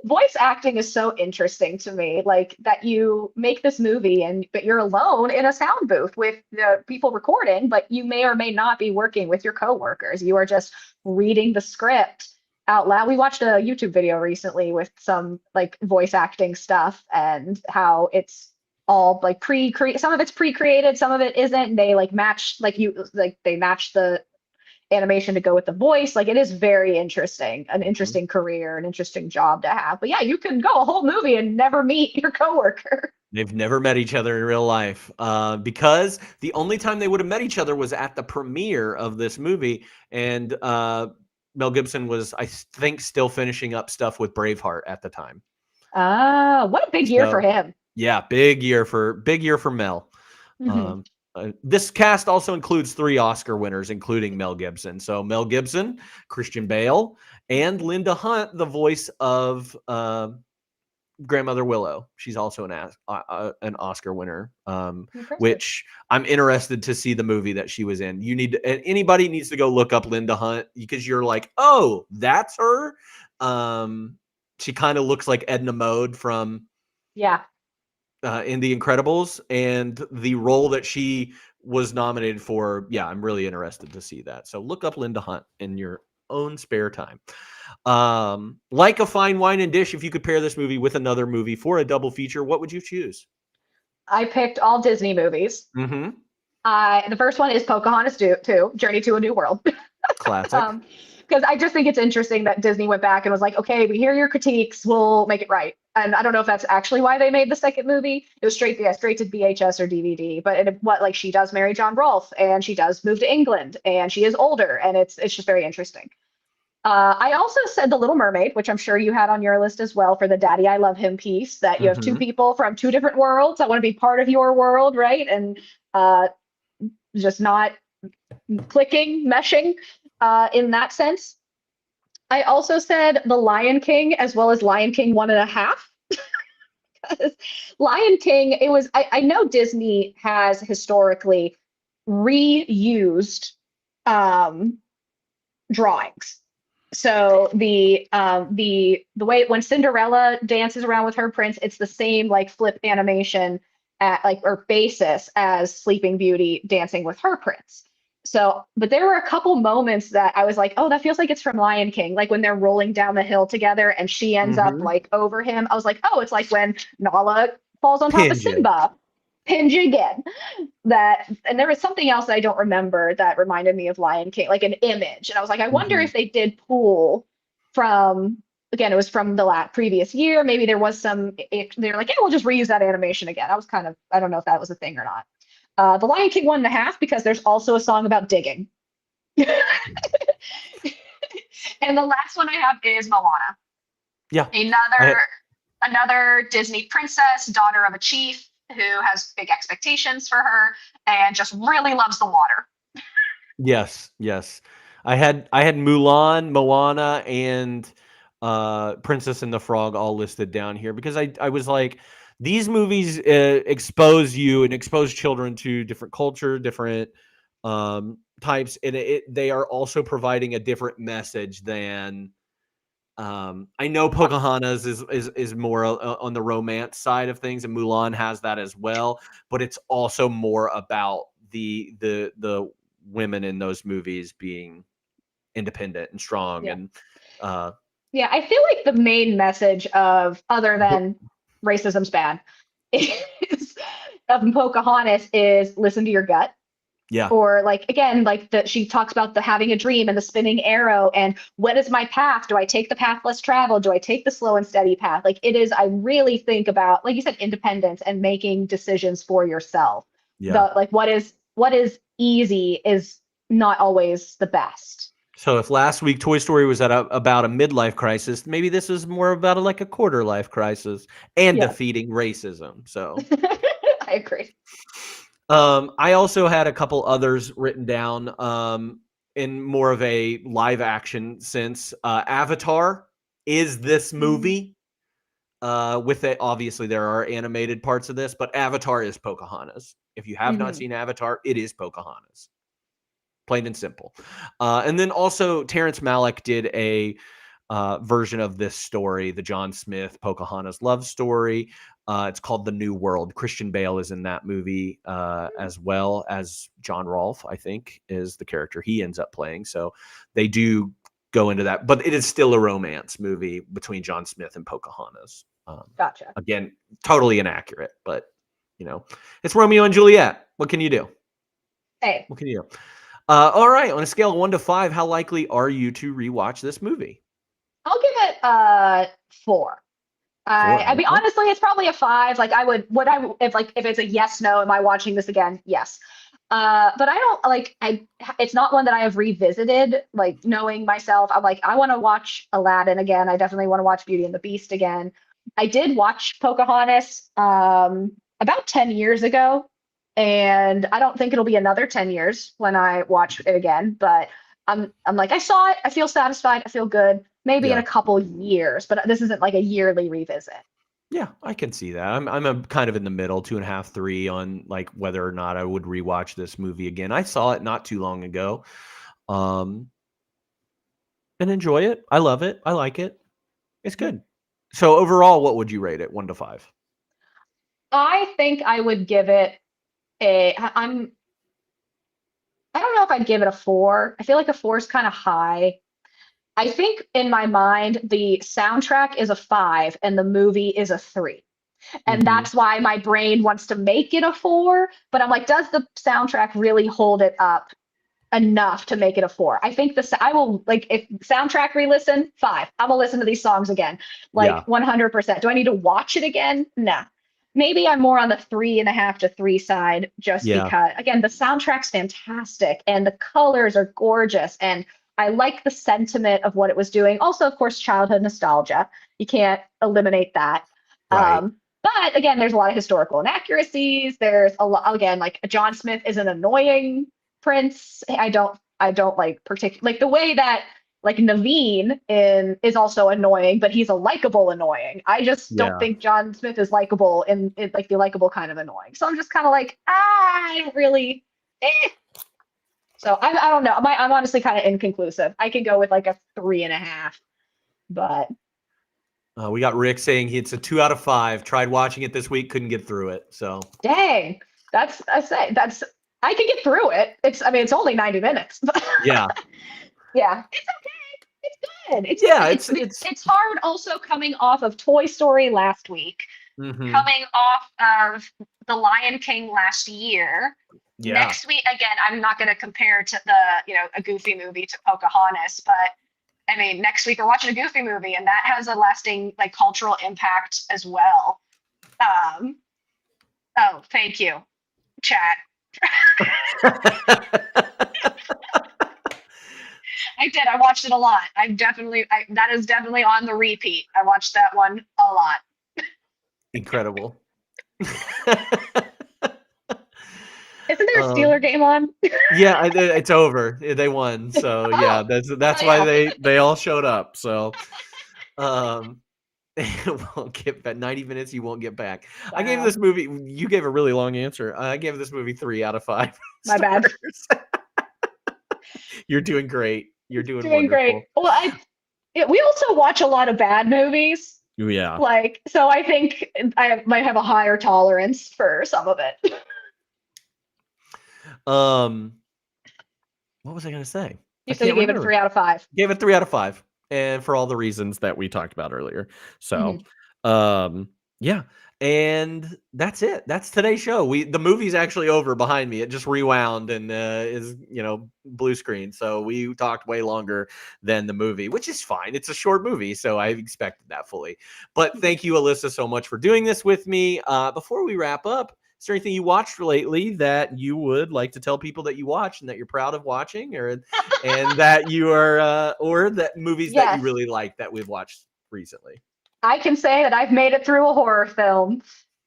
Voice acting is so interesting to me, like that you make this movie but you're alone in a sound booth with the people recording, but you may or may not be working with your coworkers. You are just reading the script out loud. We watched a YouTube video recently with some like voice acting stuff and how it's all like some of it's pre-created, some of it isn't. And they like match they match the animation to go with the voice. Like it is very interesting, an interesting career, an interesting job to have. But yeah, you can go a whole movie and never meet your coworker. They've never met each other in real life because the only time they would have met each other was at the premiere of this movie. And Mel Gibson was, I think, still finishing up stuff with Braveheart at the time. What a big year for him. Yeah, big year for Mel. This cast also includes 3 Oscar winners, including Mel Gibson. So Mel Gibson, Christian Bale, and Linda Hunt, the voice of Grandmother Willow. She's also an Oscar winner, which I'm interested to see the movie that she was in. Anybody needs to go look up Linda Hunt because you're like, oh, that's her. She kind of looks like Edna Mode from in The Incredibles, and the role that she was nominated for. Yeah, I'm really interested to see that. So look up Linda Hunt in your own spare time. Like a fine wine and dish, if you could pair this movie with another movie for a double feature, what would you choose? I picked all Disney movies. The first one is Pocahontas 2, Journey to a New World. Classic. Because I just think it's interesting that Disney went back and was like, okay, we hear your critiques, we'll make it right. And I don't know if that's actually why they made the second movie. It was straight to VHS or DVD. But she does marry John Rolfe, and she does move to England, and she is older, and it's just very interesting. I also said The Little Mermaid, which I'm sure you had on your list as well for the Daddy I Love Him piece, that you have 2 people from 2 different worlds that want to be part of your world, right? And just not meshing in that sense. I also said The Lion King as well as Lion King 1.5. Because Lion King, I know Disney has historically reused drawings. So the way when Cinderella dances around with her prince, it's the same like flip animation at like or basis as Sleeping Beauty dancing with her prince. So, but there were a couple moments that I was like, oh, that feels like it's from Lion King, like when they're rolling down the hill together and she ends up Mm-hmm. like over him. I was like, oh, it's like when Nala falls on top of Pinja. Simba. Pinja again. That, and there was something else that I don't remember that reminded me of Lion King, like an image. And I was like, I wonder Mm-hmm. if they did pull from, again, it was from the previous year. Maybe there was they're like, yeah, we'll just reuse that animation again. I was kind of, I don't know if that was a thing or not. The Lion King 1.5, because there's also a song about digging. And the last one I have is Moana. Yeah. Another Disney princess, daughter of a chief who has big expectations for her and just really loves the water. Yes. I had Mulan, Moana, and Princess and the Frog all listed down here because I was like, these movies expose you and expose children to different culture, different types, and they are also providing a different message than. I know Pocahontas is more on the romance side of things, and Mulan has that as well. But it's also more about the women in those movies being independent and strong, Yeah. and Yeah, I feel like the main message of other than racism's bad is of Pocahontas is listen to your gut. yeah, Or like again, like that she talks about the having a dream and the spinning arrow and what is my path? Do I take the path less traveled? Do I take the slow and steady path? Like it is, I really think about, like you said, independence and making decisions for yourself. yeah. What is easy is not always the best. So if last week Toy Story was about a midlife crisis, maybe this is more about like a quarter life crisis and Yeah. defeating racism. So I agree. I also had a couple others written down in more of a live action sense. Avatar is this movie. With it, obviously there are animated parts of this, but Avatar is Pocahontas. If you have not seen Avatar, it is Pocahontas. Plain and simple. And then also Terrence Malick did a version of this story, the John Smith Pocahontas love story. It's called The New World. Christian Bale is in that movie as well as John Rolfe, I think, is the character he ends up playing. So they do go into that, but it is still a romance movie between John Smith and Pocahontas. Gotcha. Again, totally inaccurate, but it's Romeo and Juliet. What can you do? Hey. What can you do? All right. On a scale of 1 to 5, how likely are you to rewatch this movie? I'll give it 4. I mean, honestly, it's probably a 5. Like if it's a yes, no, am I watching this again? Yes. But I don't it's not one that I have revisited, like knowing myself. I'm like, I want to watch Aladdin again. I definitely want to watch Beauty and the Beast again. I did watch Pocahontas about 10 years ago, and I don't think it'll be another 10 years when I watch it again, but I'm like, I saw it, I feel satisfied, I feel good. Maybe in a couple years, but this isn't like a yearly revisit. Yeah, I can see that. I'm a kind of in the middle, 2.5, 3 on like whether or not I would rewatch this movie again. I saw it not too long ago, and enjoy it. I love it. I like it. It's good. So overall, what would you rate it, 1 to 5? I think I would give it I don't know if I'd give it a 4. I feel like a 4 is kind of high. I think in my mind, the soundtrack is a 5 and the movie is a 3. And that's why my brain wants to make it a 4. But I'm like, does the soundtrack really hold it up enough to make it a 4? I think I will, like, if soundtrack re-listen, 5. I'm gonna listen to these songs again, like 100%. Do I need to watch it again? Nah. Maybe I'm more on the 3.5 to 3 side, just because, again, the soundtrack's fantastic and the colors are gorgeous, and I like the sentiment of what it was doing. Also, of course, childhood nostalgia. You can't eliminate that. Right. But again, there's a lot of historical inaccuracies. There's a lot, again, like John Smith is an annoying prince. I don't like particular, like the way that like Naveen is also annoying, but he's a likable annoying. I just don't think John Smith is likable in like the likable kind of annoying. So I'm just kind of like, I don't really. So I don't know. I'm honestly kind of inconclusive. I could go with like a 3.5, but We got Rick saying it's a 2 out of 5. Tried watching it this week, couldn't get through it. So Dang, I can get through it. It's only 90 minutes. But yeah, yeah, it's okay. It's good. yeah, It's hard also coming off of Toy Story last week, mhm. coming off of The Lion King last year. Yeah. Next week, again, I'm not going to compare to a Goofy movie to Pocahontas, but I mean, next week we're watching a Goofy movie, and that has a lasting cultural impact as well. Oh, thank you, chat. I did. I watched it a lot. That is definitely on the repeat. I watched that one a lot. Incredible. Isn't there a Steeler game on? Yeah, it's over. They won. So yeah, that's why they all showed up. So won't get back 90 minutes you won't get back. Wow. I gave this movie, you gave a really long answer. I gave this movie 3 out of 5. My bad. You're doing great. You're doing wonderful. Great. Well, we also watch a lot of bad movies. Yeah. So I think I might have a higher tolerance for some of it. What was I going to say? You said you gave it a 3 out of 5. Gave it 3 out of 5. And for all the reasons that we talked about earlier. So, yeah. And that's it. That's today's show. The movie's actually over behind me. It just rewound and is, blue screen. So we talked way longer than the movie, which is fine. It's a short movie, so I expected that fully. But thank you, Alyssa, so much for doing this with me. Before we wrap up, is there anything you watched lately that you would like to tell people that you watch and that you're proud of watching, and that you are, or that movies that you really like that we've watched recently? I can say that I've made it through a horror film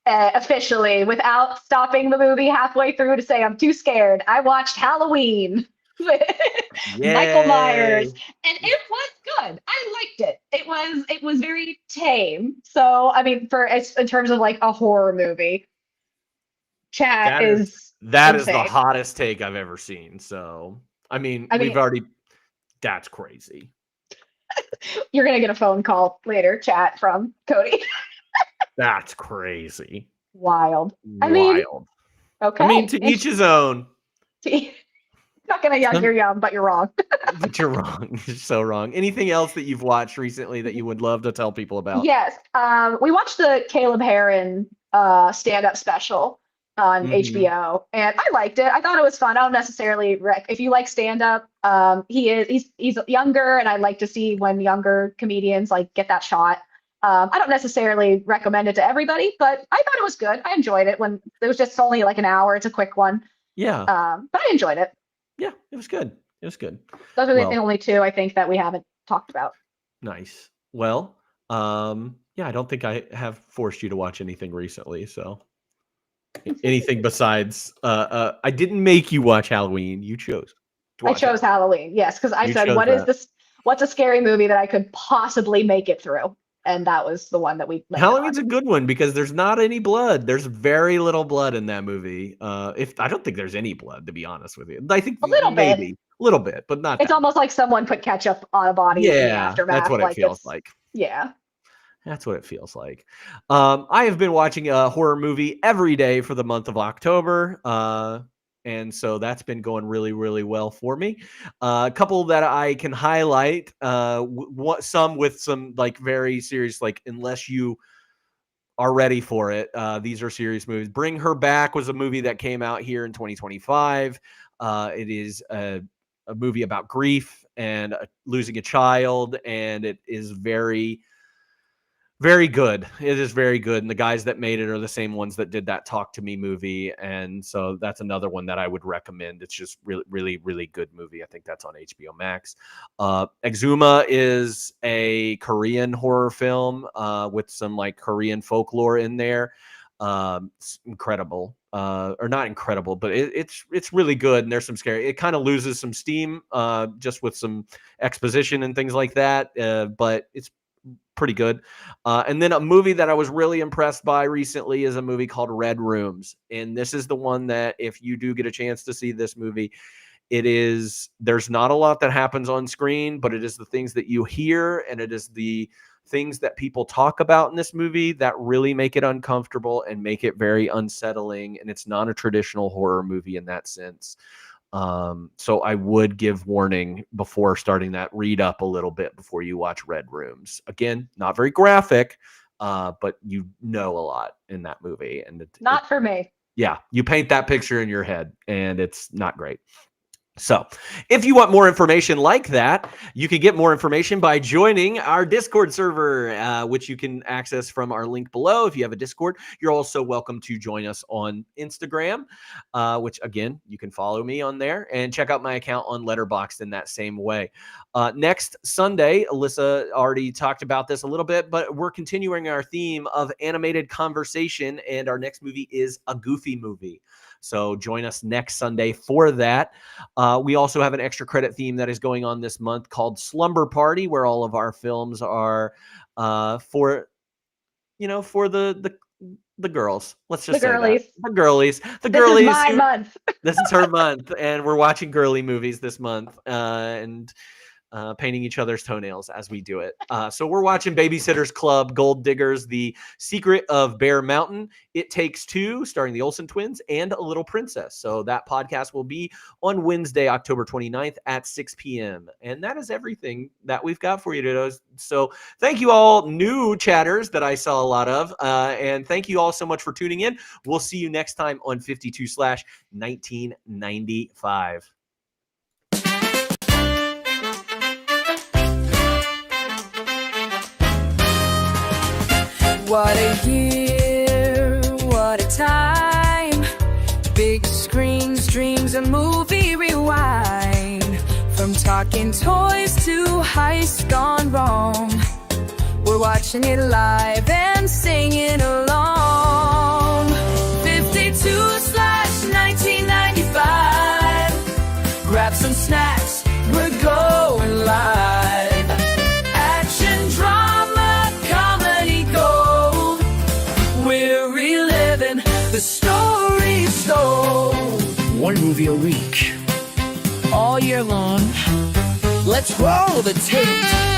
officially without stopping the movie halfway through to say I'm too scared. I watched Halloween with Michael Myers, and it was good. I liked it. It was very tame. So I mean, in terms of a horror movie, that is the hottest take I've ever seen. So I mean we've already. That's crazy. You're going to get a phone call later, chat, from Cody. That's crazy. Wild. Okay. I mean, to each his own. Not going to you're young, but you're wrong. But you're wrong. You're so wrong. Anything else that you've watched recently that you would love to tell people about? Yes. We watched the Caleb Herron stand-up special on HBO, and I liked it. I thought it was fun. I don't necessarily if you like stand-up, he's younger, and I like to see when younger comedians get that shot. I don't necessarily recommend it to everybody, but I thought it was good. I enjoyed it when it was just only an hour. It's a quick one. Yeah. But I enjoyed it. Yeah, it was good. It was good. Those are the only two I think that we haven't talked about. Nice. Well, yeah, I don't think I have forced you to watch anything recently, so anything besides I didn't make you watch Halloween. You chose to watch Halloween. Yes, because I said what's a scary movie that I could possibly make it through, and that was the one that we Halloween's a good one because there's not any blood. There's very little blood in that movie. If I don't think there's any blood, to be honest with you. I think a little bit, but not. It's almost like someone put ketchup on a body in the aftermath. That's what it feels like. Yeah. That's what it feels like. I have been watching a horror movie every day for the month of October. And so that's been going really, really well for me. A couple that I can highlight, some with some very serious, unless you are ready for it. These are serious movies. Bring Her Back was a movie that came out here in 2025. It is a movie about grief and losing a child. And it is very, very good. It is very good. And the guys that made it are the same ones that did that Talk to Me movie. And so that's another one that I would recommend. It's just really, really, really good movie. I think that's on HBO Max. Exuma is a Korean horror film with some Korean folklore in there. It's incredible. Or not incredible, but it's really good. And there's some scary. It kind of loses some steam just with some exposition and things like that. But it's pretty good. And then a movie that I was really impressed by recently is a movie called Red Rooms. And this is the one that if you do get a chance to see this movie, there's not a lot that happens on screen, but it is the things that you hear and it is the things that people talk about in this movie that really make it uncomfortable and make it very unsettling. And it's not a traditional horror movie in that sense. So I would give warning before starting that. Read up a little bit before you watch Red Rooms. Again, not very graphic, but you know a lot in that movie. And Not for me. Yeah, you paint that picture in your head and it's not great. So if you want more information like that, you can get more information by joining our Discord server, which you can access from our link below. If you have a Discord, you're also welcome to join us on Instagram, which, again, you can follow me on there and check out my account on Letterboxd in that same way. Next Sunday, Alyssa already talked about this a little bit, but we're continuing our theme of animated conversation, and our next movie is a Goofy movie. So join us next Sunday for that. We also have an extra credit theme that is going on this month called Slumber Party, where all of our films are for the girls. Let's just say girlies. The girlies. The This girlies. is my month. This is her month, and we're watching girly movies this month. And painting each other's toenails as we do it. So we're watching Babysitter's Club, Gold Diggers, The Secret of Bear Mountain, It Takes Two, starring the Olsen twins, and A Little Princess. So that podcast will be on Wednesday, October 29th at 6 p.m. And that is everything that we've got for you today. So thank you all, new chatters that I saw a lot of. And thank you all so much for tuning in. We'll see you next time on 52/1995. What a year, what a time. Big screens, dreams, a movie rewind. From talking toys to heists gone wrong. We're watching it live and singing along. 52/1995. Grab some snacks, we're going live. Action, drama, comedy, gold. We're reliving the stories told. One movie a week, all year long. Let's roll the tape.